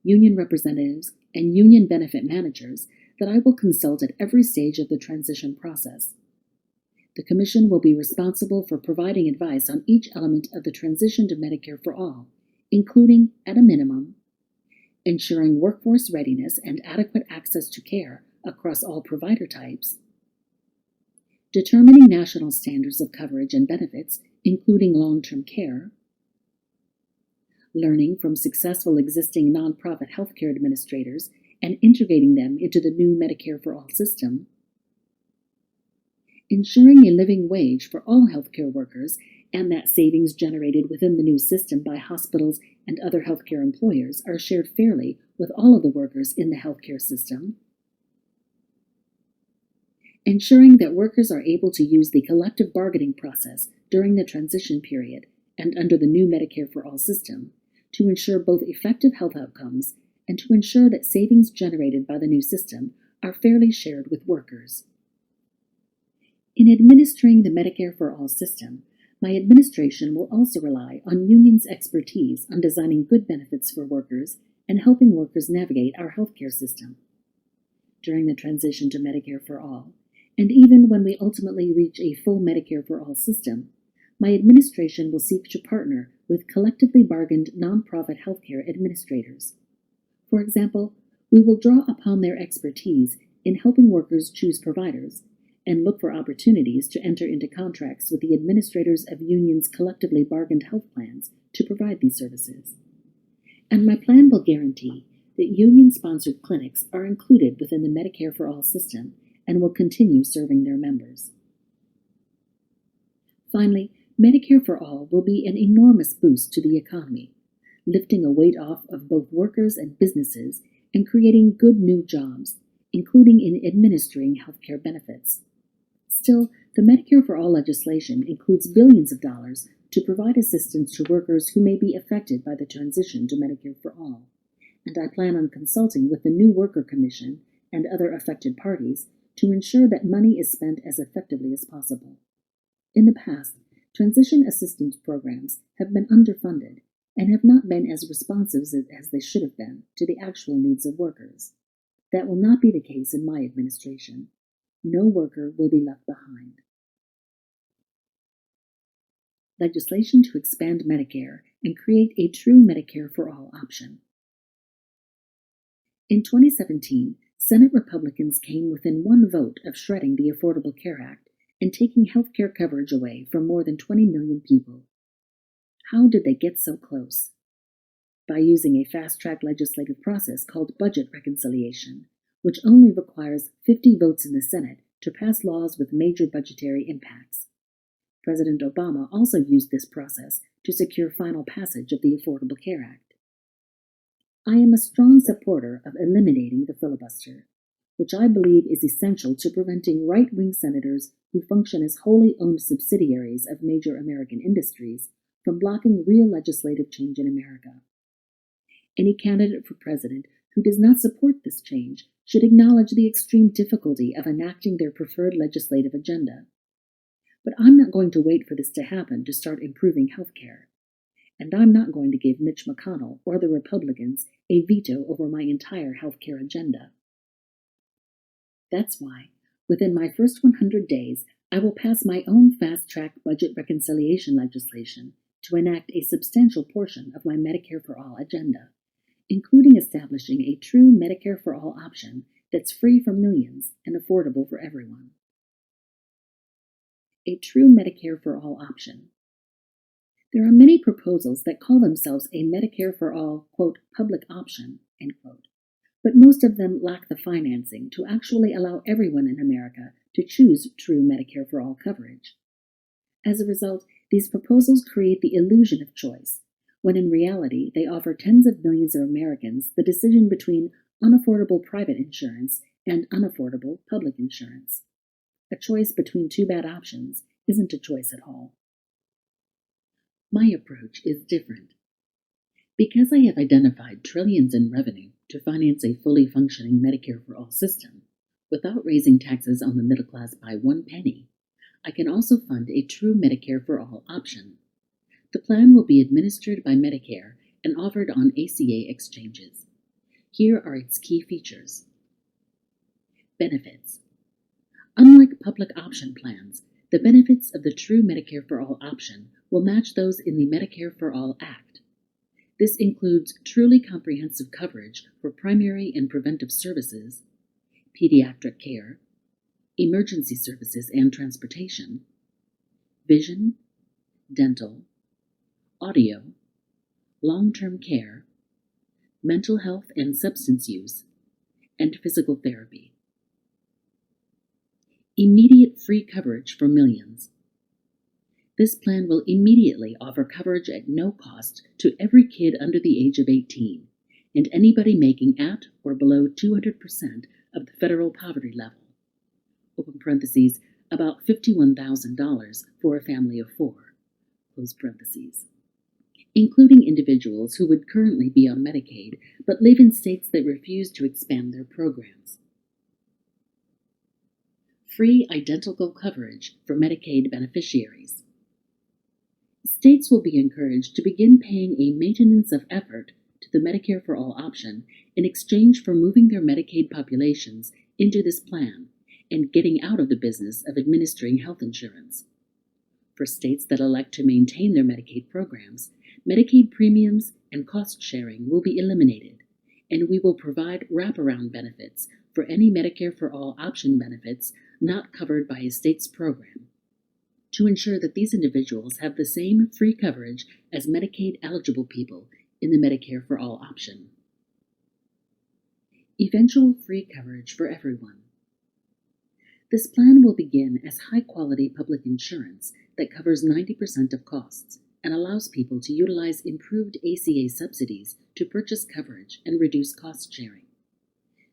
union representatives, and union benefit managers that I will consult at every stage of the transition process. The Commission will be responsible for providing advice on each element of the transition to Medicare for All, including, at a minimum, ensuring workforce readiness and adequate access to care across all provider types, determining national standards of coverage and benefits, including long-term care, learning from successful existing nonprofit healthcare administrators and integrating them into the new Medicare for All system, ensuring a living wage for all healthcare workers and that savings generated within the new system by hospitals and other healthcare employers are shared fairly with all of the workers in the healthcare system, ensuring that workers are able to use the collective bargaining process during the transition period and under the new Medicare for All system to ensure both effective health outcomes and to ensure that savings generated by the new system are fairly shared with workers. In administering the Medicare for All system, my administration will also rely on unions' expertise on designing good benefits for workers and helping workers navigate our healthcare system. During the transition to Medicare for All, and even when we ultimately reach a full Medicare for All system, my administration will seek to partner with collectively bargained nonprofit healthcare administrators. For example, we will draw upon their expertise in helping workers choose providers and look for opportunities to enter into contracts with the administrators of unions' collectively bargained health plans to provide these services. And my plan will guarantee that union-sponsored clinics are included within the Medicare for All system and will continue serving their members. Finally, Medicare for All will be an enormous boost to the economy, lifting a weight off of both workers and businesses and creating good new jobs, including in administering healthcare benefits. Still, the Medicare for All legislation includes billions of dollars to provide assistance to workers who may be affected by the transition to Medicare for All, and I plan on consulting with the new Worker Commission and other affected parties to ensure that money is spent as effectively as possible. In the past, transition assistance programs have been underfunded and have not been as responsive as they should have been to the actual needs of workers. That will not be the case in my administration. No worker will be left behind. Legislation to expand Medicare and create a true Medicare for All option. In 2017, Senate Republicans came within one vote of shredding the Affordable Care Act and taking health care coverage away from more than 20 million people. How did they get so close? By using a fast-track legislative process called budget reconciliation, which only requires 50 votes in the Senate to pass laws with major budgetary impacts. President Obama also used this process to secure final passage of the Affordable Care Act. I am a strong supporter of eliminating the filibuster, which I believe is essential to preventing right-wing senators who function as wholly owned subsidiaries of major American industries from blocking real legislative change in America. Any candidate for president who does not support this change should acknowledge the extreme difficulty of enacting their preferred legislative agenda. But I'm not going to wait for this to happen to start improving health care. And I'm not going to give Mitch McConnell or the Republicans a veto over my entire health care agenda. That's why, within my first 100 days, I will pass my own fast-track budget reconciliation legislation to enact a substantial portion of my Medicare for All agenda, including establishing a true Medicare for All option that's free for millions and affordable for everyone. A true Medicare for All option. There are many proposals that call themselves a Medicare for All, quote, public option, end quote, but most of them lack the financing to actually allow everyone in America to choose true Medicare for All coverage. As a result, these proposals create the illusion of choice, when in reality they offer tens of millions of Americans the decision between unaffordable private insurance and unaffordable public insurance. A choice between two bad options isn't a choice at all. My approach is different. Because I have identified trillions in revenue to finance a fully functioning Medicare for All system, without raising taxes on the middle class by 1 penny, I can also fund a true Medicare for All option. The plan will be administered by Medicare and offered on ACA exchanges. Here are its key features. Benefits. Unlike public option plans, the benefits of the true Medicare for All option will match those in the Medicare for All Act. This includes truly comprehensive coverage for primary and preventive services, pediatric care, emergency services and transportation, vision, dental, audio, long-term care, mental health and substance use, and physical therapy. Immediate free coverage for millions. This plan will immediately offer coverage at no cost to every kid under the age of 18 and anybody making at or below 200% of the federal poverty level, open parentheses, about $51,000 for a family of 4, close parentheses, including individuals who would currently be on Medicaid but live in states that refuse to expand their programs. Free identical coverage for Medicaid beneficiaries. States will be encouraged to begin paying a maintenance of effort to the Medicare for All option in exchange for moving their Medicaid populations into this plan and getting out of the business of administering health insurance. For states that elect to maintain their Medicaid programs, Medicaid premiums and cost sharing will be eliminated, and we will provide wraparound benefits for any Medicare for All option benefits not covered by a state's program, to ensure that these individuals have the same free coverage as Medicaid-eligible people in the Medicare for All option. Eventual free coverage for everyone. This plan will begin as high-quality public insurance that covers 90% of costs and allows people to utilize improved ACA subsidies to purchase coverage and reduce cost sharing.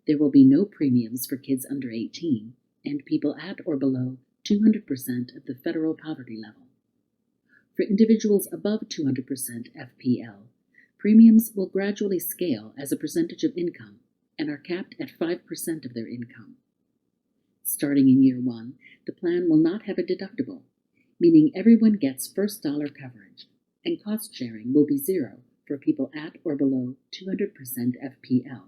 There will be no premiums for kids under 18 and people at or below 200% of the federal poverty level. For individuals above 200% FPL, premiums will gradually scale as a percentage of income and are capped at 5% of their income. Starting in year 1, the plan will not have a deductible, meaning everyone gets first dollar coverage, and cost sharing will be 0 for people at or below 200% FPL.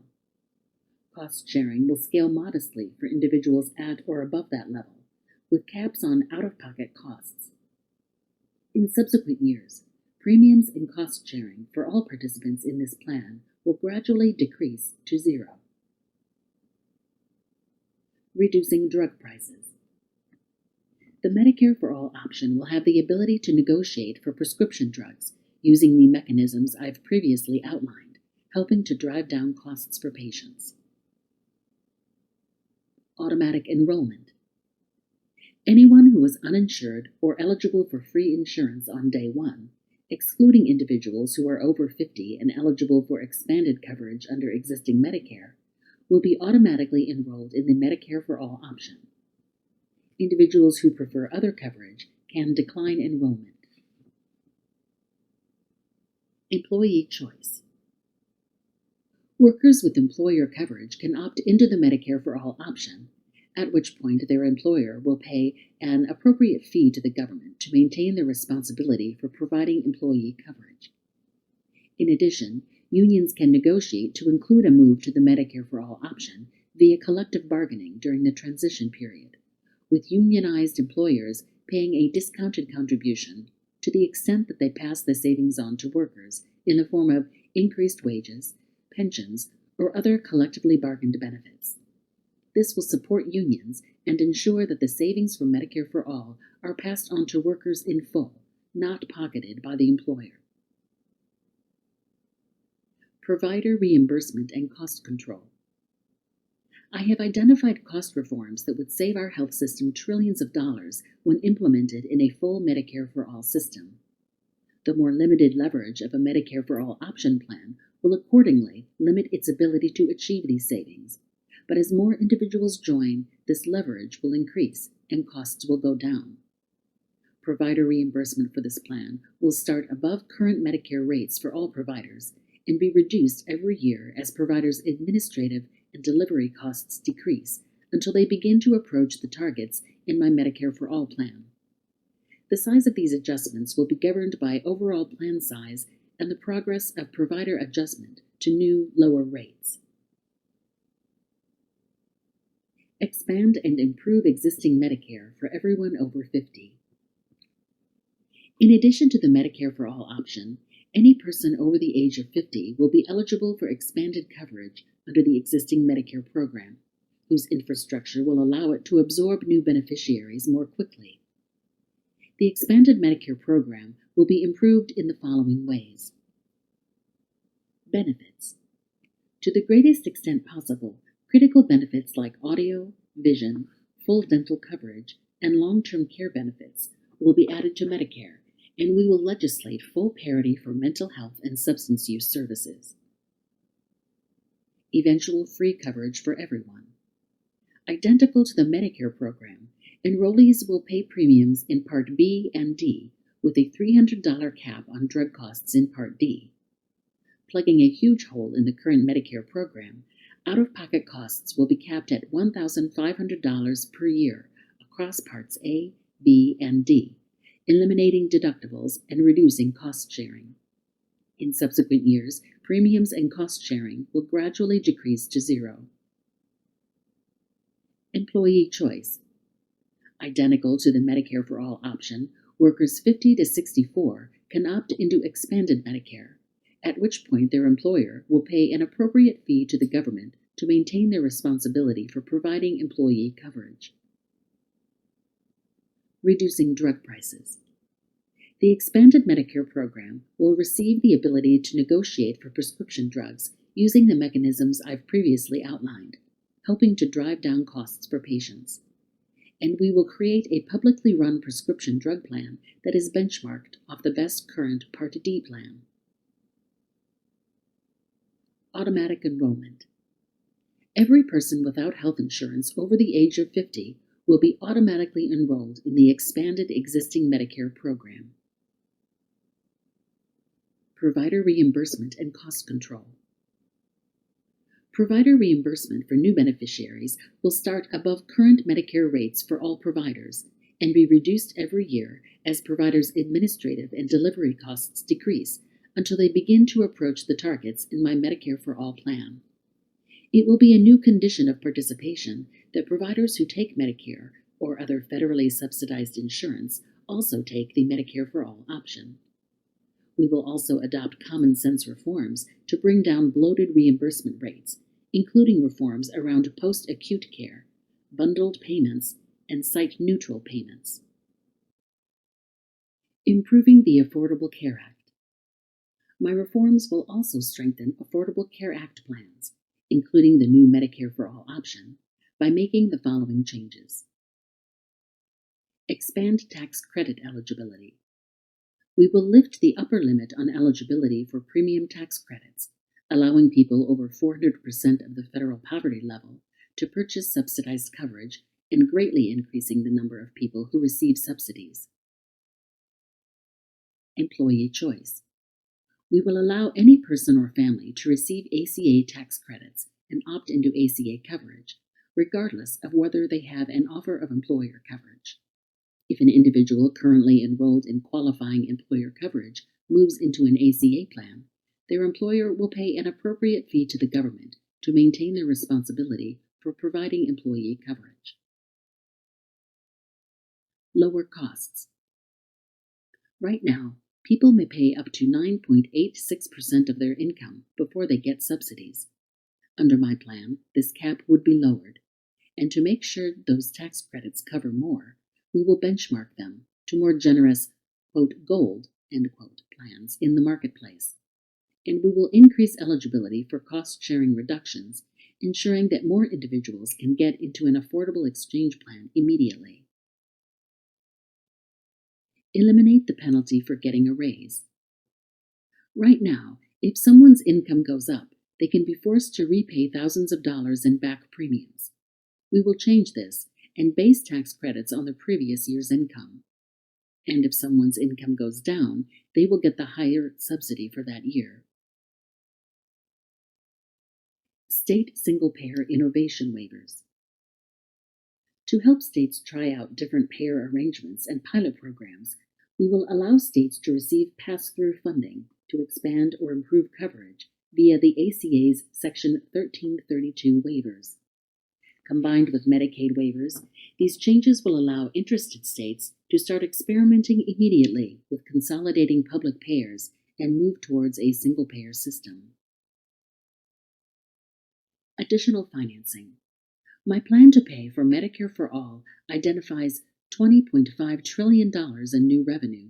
Cost sharing will scale modestly for individuals at or above that level, with caps on out-of-pocket costs. In subsequent years, premiums and cost sharing for all participants in this plan will gradually decrease to 0. Reducing drug prices. The Medicare for All option will have the ability to negotiate for prescription drugs using the mechanisms I've previously outlined, helping to drive down costs for patients. Automatic enrollment. Anyone who is uninsured or eligible for free insurance on day 1, excluding individuals who are over 50 and eligible for expanded coverage under existing Medicare, will be automatically enrolled in the Medicare for All option. Individuals who prefer other coverage can decline enrollment. Employee choice. Workers with employer coverage can opt into the Medicare for All option, at which point their employer will pay an appropriate fee to the government to maintain their responsibility for providing employee coverage. In addition, unions can negotiate to include a move to the Medicare for All option via collective bargaining during the transition period, with unionized employers paying a discounted contribution to the extent that they pass the savings on to workers in the form of increased wages, pensions, or other collectively bargained benefits. This will support unions and ensure that the savings from Medicare for All are passed on to workers in full, not pocketed by the employer. Provider reimbursement and cost control. I have identified cost reforms that would save our health system trillions of dollars when implemented in a full Medicare for All system. The more limited leverage of a Medicare for All option plan will accordingly limit its ability to achieve these savings. But as more individuals join, this leverage will increase and costs will go down. Provider reimbursement for this plan will start above current Medicare rates for all providers and be reduced every year as providers' administrative and delivery costs decrease until they begin to approach the targets in my Medicare for All plan. The size of these adjustments will be governed by overall plan size and the progress of provider adjustment to new, lower rates. Expand and improve existing Medicare for everyone over 50. In addition to the Medicare for All option, any person over the age of 50 will be eligible for expanded coverage under the existing Medicare program, whose infrastructure will allow it to absorb new beneficiaries more quickly. The expanded Medicare program will be improved in the following ways. Benefits. To the greatest extent possible, Critical benefits like audio, vision, full dental coverage, and long-term care benefits will be added to Medicare, and we will legislate full parity for mental health and substance use services. Eventual free coverage for everyone. Identical to the Medicare program, enrollees will pay premiums in Part B and D with a $300 cap on drug costs in Part D. Plugging a huge hole in the current Medicare program, out-of-pocket costs will be capped at $1,500 per year across Parts A, B, and D, eliminating deductibles and reducing cost sharing. In subsequent years, premiums and cost sharing will gradually decrease to zero. Employee choice. Identical to the Medicare for All option, workers 50 to 64 can opt into expanded Medicare, at which point their employer will pay an appropriate fee to the government to maintain their responsibility for providing employee coverage. Reducing drug prices. The expanded Medicare program will receive the ability to negotiate for prescription drugs using the mechanisms I've previously outlined, helping to drive down costs for patients. And we will create a publicly run prescription drug plan that is benchmarked off the best current Part D plan. Automatic enrollment. Every person without health insurance over the age of 50 will be automatically enrolled in the expanded existing Medicare program. Provider reimbursement and cost control. Provider reimbursement for new beneficiaries will start above current Medicare rates for all providers and be reduced every year as providers' administrative and delivery costs decrease until they begin to approach the targets in my Medicare for All plan. It will be a new condition of participation that providers who take Medicare or other federally subsidized insurance also take the Medicare for All option. We will also adopt common sense reforms to bring down bloated reimbursement rates, including reforms around post-acute care, bundled payments, and site-neutral payments. Improving the Affordable Care Act. My reforms will also strengthen Affordable Care Act plans, including the new Medicare for All option, by making the following changes. Expand tax credit eligibility. We will lift the upper limit on eligibility for premium tax credits, allowing people over 400% of the federal poverty level to purchase subsidized coverage and greatly increasing the number of people who receive subsidies. Employee choice. We will allow any person or family to receive ACA tax credits and opt into ACA coverage, regardless of whether they have an offer of employer coverage. If an individual currently enrolled in qualifying employer coverage moves into an ACA plan, their employer will pay an appropriate fee to the government to maintain their responsibility for providing employee coverage. Lower costs. Right now, people may pay up to 9.86% of their income before they get subsidies. Under my plan, this cap would be lowered, and to make sure those tax credits cover more, we will benchmark them to more generous, quote, gold, end quote, plans in the marketplace. And we will increase eligibility for cost-sharing reductions, ensuring that more individuals can get into an affordable exchange plan immediately. Eliminate the penalty for getting a raise. Right now, if someone's income goes up, they can be forced to repay thousands of dollars in back premiums. We will change this and base tax credits on the previous year's income. And if someone's income goes down, they will get the higher subsidy for that year. State single-payer innovation waivers. To help states try out different payer arrangements and pilot programs, we will allow states to receive pass-through funding to expand or improve coverage via the ACA's Section 1332 waivers. Combined with Medicaid waivers, these changes will allow interested states to start experimenting immediately with consolidating public payers and move towards a single-payer system. Additional financing. My plan to pay for Medicare for All identifies $20.5 trillion in new revenue,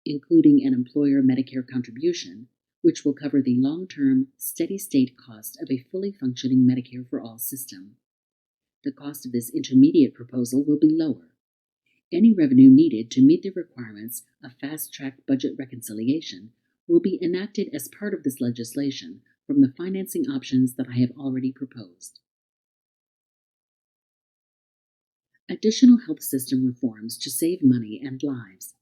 including an employer Medicare contribution, which will cover the long-term, steady-state cost of a fully functioning Medicare for All system. The cost of this intermediate proposal will be lower. Any revenue needed to meet the requirements of fast-track budget reconciliation will be enacted as part of this legislation from the financing options that I have already proposed. Additional health system reforms to save money and lives.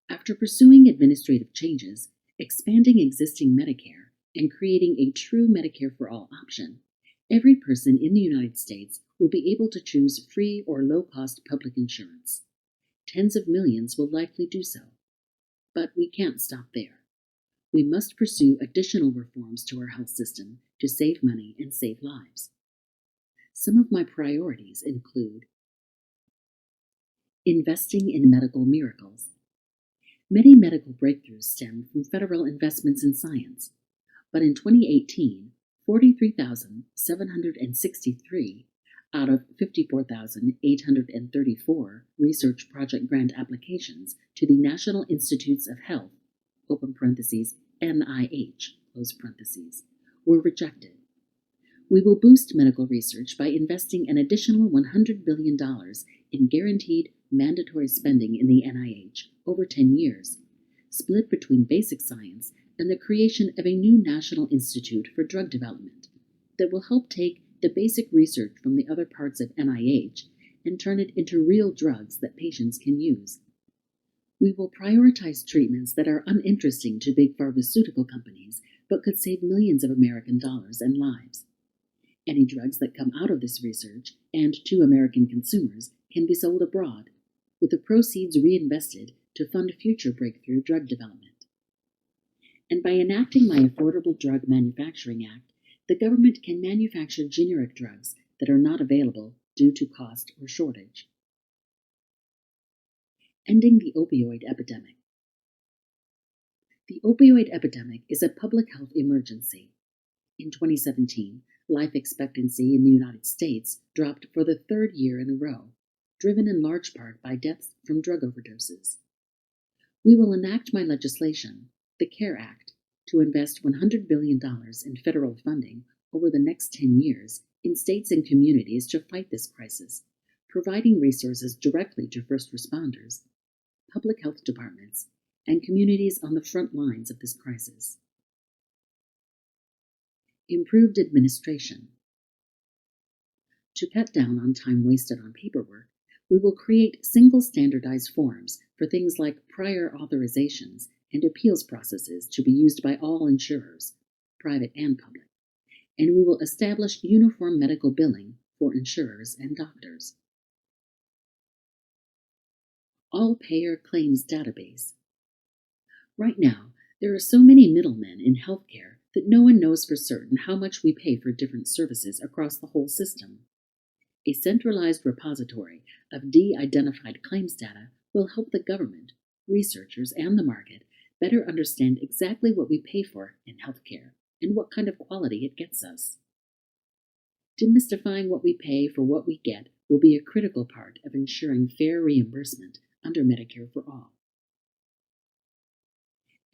After pursuing administrative changes, expanding existing Medicare, and creating a true Medicare for All option, every person in the United States will be able to choose free or low-cost public insurance. Tens of millions will likely do so. But we can't stop there. We must pursue additional reforms to our health system to save money and save lives. Some of my priorities include investing in medical miracles. Many medical breakthroughs stem from federal investments in science, but in 2018, 43,763 out of 54,834 research project grant applications to the National Institutes of Health (NIH) were rejected. We will boost medical research by investing an additional $100 billion in guaranteed mandatory spending in the NIH over 10 years, split between basic science and the creation of a new National Institute for Drug Development that will help take the basic research from the other parts of NIH and turn it into real drugs that patients can use. We will prioritize treatments that are uninteresting to big pharmaceutical companies but could save millions of American dollars and lives. Any drugs that come out of this research and to American consumers can be sold abroad, with the proceeds reinvested to fund future breakthrough drug development. And by enacting my Affordable Drug Manufacturing Act, the government can manufacture generic drugs that are not available due to cost or shortage. Ending the opioid epidemic. The opioid epidemic is a public health emergency. In 2017, life expectancy in the United States dropped for the third year in a row, driven in large part by deaths from drug overdoses. We will enact my legislation, the CARE Act, to invest $100 billion in federal funding over the next 10 years in states and communities to fight this crisis, providing resources directly to first responders, public health departments, and communities on the front lines of this crisis. Improved administration. To cut down on time wasted on paperwork, we will create single standardized forms for things like prior authorizations and appeals processes to be used by all insurers, private and public, and we will establish uniform medical billing for insurers and doctors. All-payer claims database. Right now, there are so many middlemen in healthcare that no one knows for certain how much we pay for different services across the whole system. A centralized repository of de-identified claims data will help the government, researchers, and the market better understand exactly what we pay for in healthcare and what kind of quality it gets us. Demystifying what we pay for what we get will be a critical part of ensuring fair reimbursement under Medicare for All.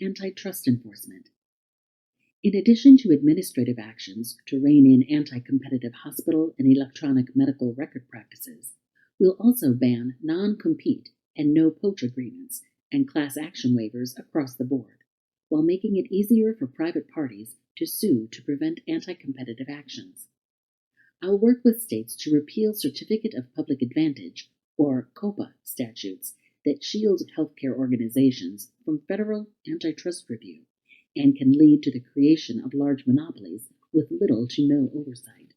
Antitrust enforcement. In addition to administrative actions to rein in anti-competitive hospital and electronic medical record practices, we'll also ban non-compete and no-poach agreements and class action waivers across the board, while making it easier for private parties to sue to prevent anti-competitive actions. I'll work with states to repeal Certificate of Public Advantage, or COPA, statutes that shield healthcare organizations from federal antitrust review and can lead to the creation of large monopolies with little to no oversight.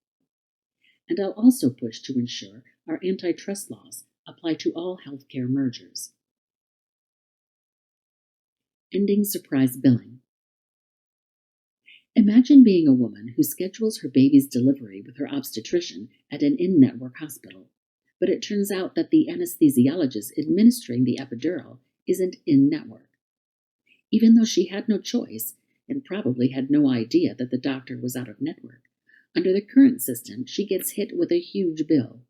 And I'll also push to ensure our antitrust laws apply to all healthcare mergers. Ending surprise billing. Imagine being a woman who schedules her baby's delivery with her obstetrician at an in-network hospital, but it turns out that the anesthesiologist administering the epidural isn't in-network. Even though she had no choice and probably had no idea that the doctor was out of network, under the current system she gets hit with a huge bill.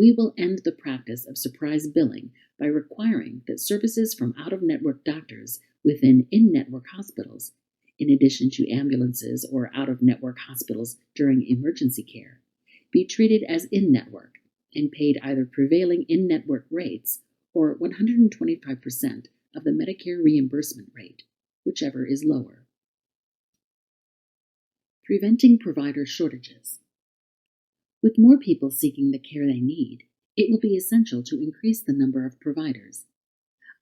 we will end the practice of surprise billing by requiring that services from out-of-network doctors within in-network hospitals, in addition to ambulances or out-of-network hospitals during emergency care, be treated as in-network and paid either prevailing in-network rates or 125% of the Medicare reimbursement rate, whichever is lower. Preventing provider shortages. With more people seeking the care they need, it will be essential to increase the number of providers.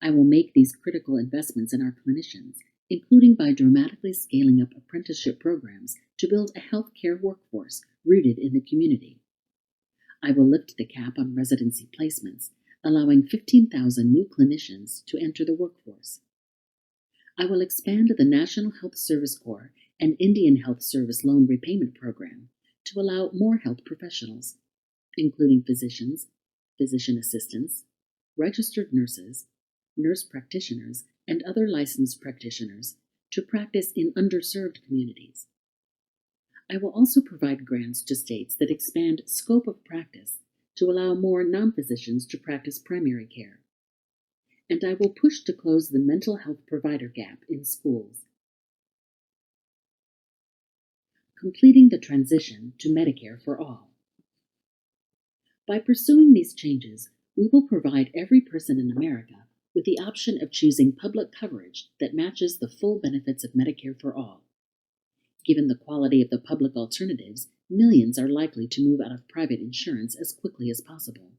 I will make these critical investments in our clinicians, including by dramatically scaling up apprenticeship programs to build a healthcare workforce rooted in the community. I will lift the cap on residency placements, allowing 15,000 new clinicians to enter the workforce. I will expand the National Health Service Corps and Indian Health Service Loan Repayment Program to allow more health professionals, including physicians, physician assistants, registered nurses, nurse practitioners, and other licensed practitioners to practice in underserved communities. I will also provide grants to states that expand scope of practice to allow more non-physicians to practice primary care. And I will push to close the mental health provider gap in schools. Completing the transition to Medicare for all. By pursuing these changes, we will provide every person in America with the option of choosing public coverage that matches the full benefits of Medicare for all. Given the quality of the public alternatives, millions are likely to move out of private insurance as quickly as possible.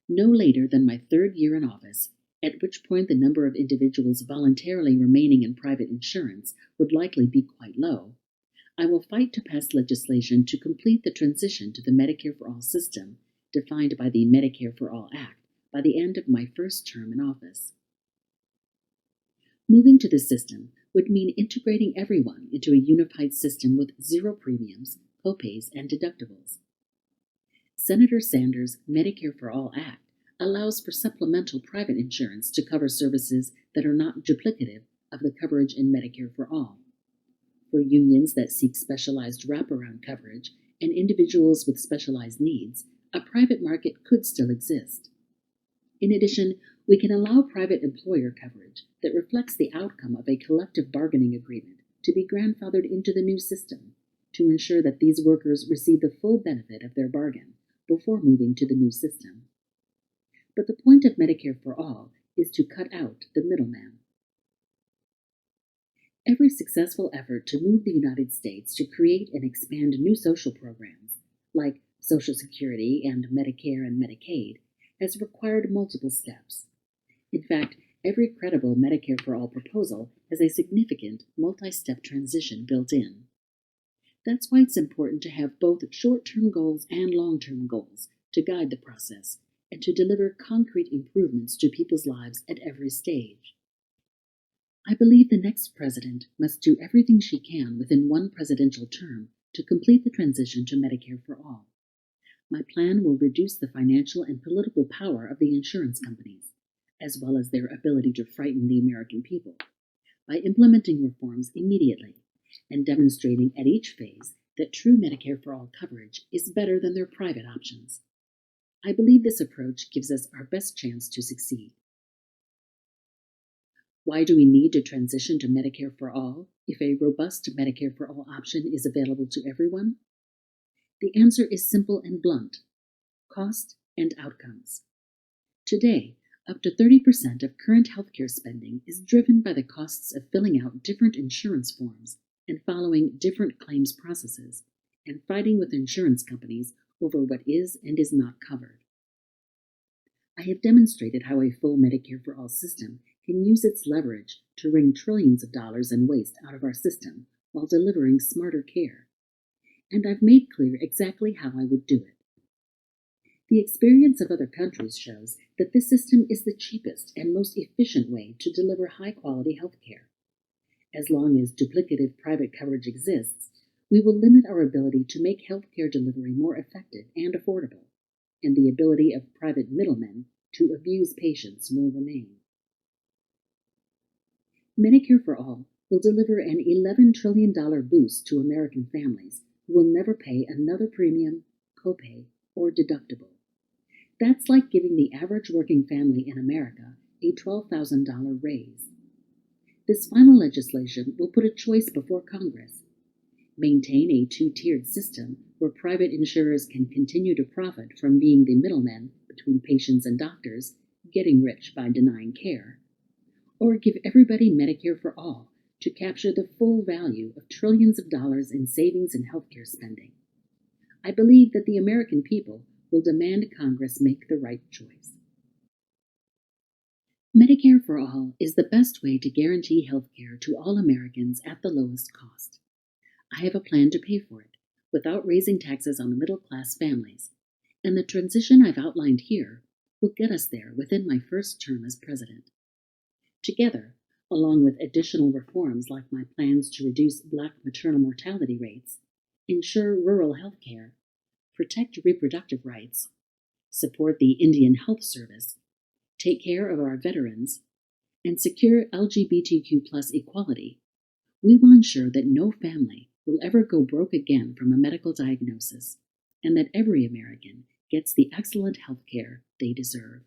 No later than my third year in office, at which point the number of individuals voluntarily remaining in private insurance would likely be quite low, I will fight to pass legislation to complete the transition to the Medicare for All system, defined by the Medicare for All Act, by the end of my first term in office. Moving to the system would mean integrating everyone into a unified system with zero premiums, copays, and deductibles. Senator Sanders' Medicare for All Act allows for supplemental private insurance to cover services that are not duplicative of the coverage in Medicare for All. For unions that seek specialized wraparound coverage and individuals with specialized needs, a private market could still exist. In addition, we can allow private employer coverage that reflects the outcome of a collective bargaining agreement to be grandfathered into the new system to ensure that these workers receive the full benefit of their bargain before moving to the new system. But the point of Medicare for All is to cut out the middleman. Every successful effort to move the United States to create and expand new social programs, like Social Security and Medicare and Medicaid, has required multiple steps. In fact, every credible Medicare for All proposal has a significant multi-step transition built in. That's why it's important to have both short-term goals and long-term goals to guide the process and to deliver concrete improvements to people's lives at every stage. I believe the next president must do everything she can within one presidential term to complete the transition to Medicare for All. My plan will reduce the financial and political power of the insurance companies, as well as their ability to frighten the American people, by implementing reforms immediately and demonstrating at each phase that true Medicare for All coverage is better than their private options. I believe this approach gives us our best chance to succeed. Why do we need to transition to Medicare for All if a robust Medicare for All option is available to everyone? The answer is simple and blunt: cost and outcomes. Today, up to 30% of current healthcare spending is driven by the costs of filling out different insurance forms and following different claims processes, and fighting with insurance companies over what is and is not covered. I have demonstrated how a full Medicare for All system can use its leverage to wring trillions of dollars in waste out of our system while delivering smarter care. And I've made clear exactly how I would do it. The experience of other countries shows that this system is the cheapest and most efficient way to deliver high-quality health care. As long as duplicative private coverage exists, we will limit our ability to make health care delivery more effective and affordable, and the ability of private middlemen to abuse patients will remain. Medicare for All will deliver an $11 trillion boost to American families who will never pay another premium, copay, or deductible. That's like giving the average working family in America a $12,000 raise. This final legislation will put a choice before Congress: maintain a two-tiered system where private insurers can continue to profit from being the middlemen between patients and doctors, getting rich by denying care, or give everybody Medicare for all to capture the full value of trillions of dollars in savings and healthcare spending. I believe that the American people will demand Congress make the right choice. Medicare for all is the best way to guarantee health care to all Americans at the lowest cost. I have a plan to pay for it without raising taxes on middle-class families, and the transition I've outlined here will get us there within my first term as president. Together, along with additional reforms like my plans to reduce Black maternal mortality rates, ensure rural health care, protect reproductive rights, support the Indian Health Service, take care of our veterans, and secure LGBTQ+ equality, we will ensure that no family will ever go broke again from a medical diagnosis, and that every American gets the excellent health care they deserve.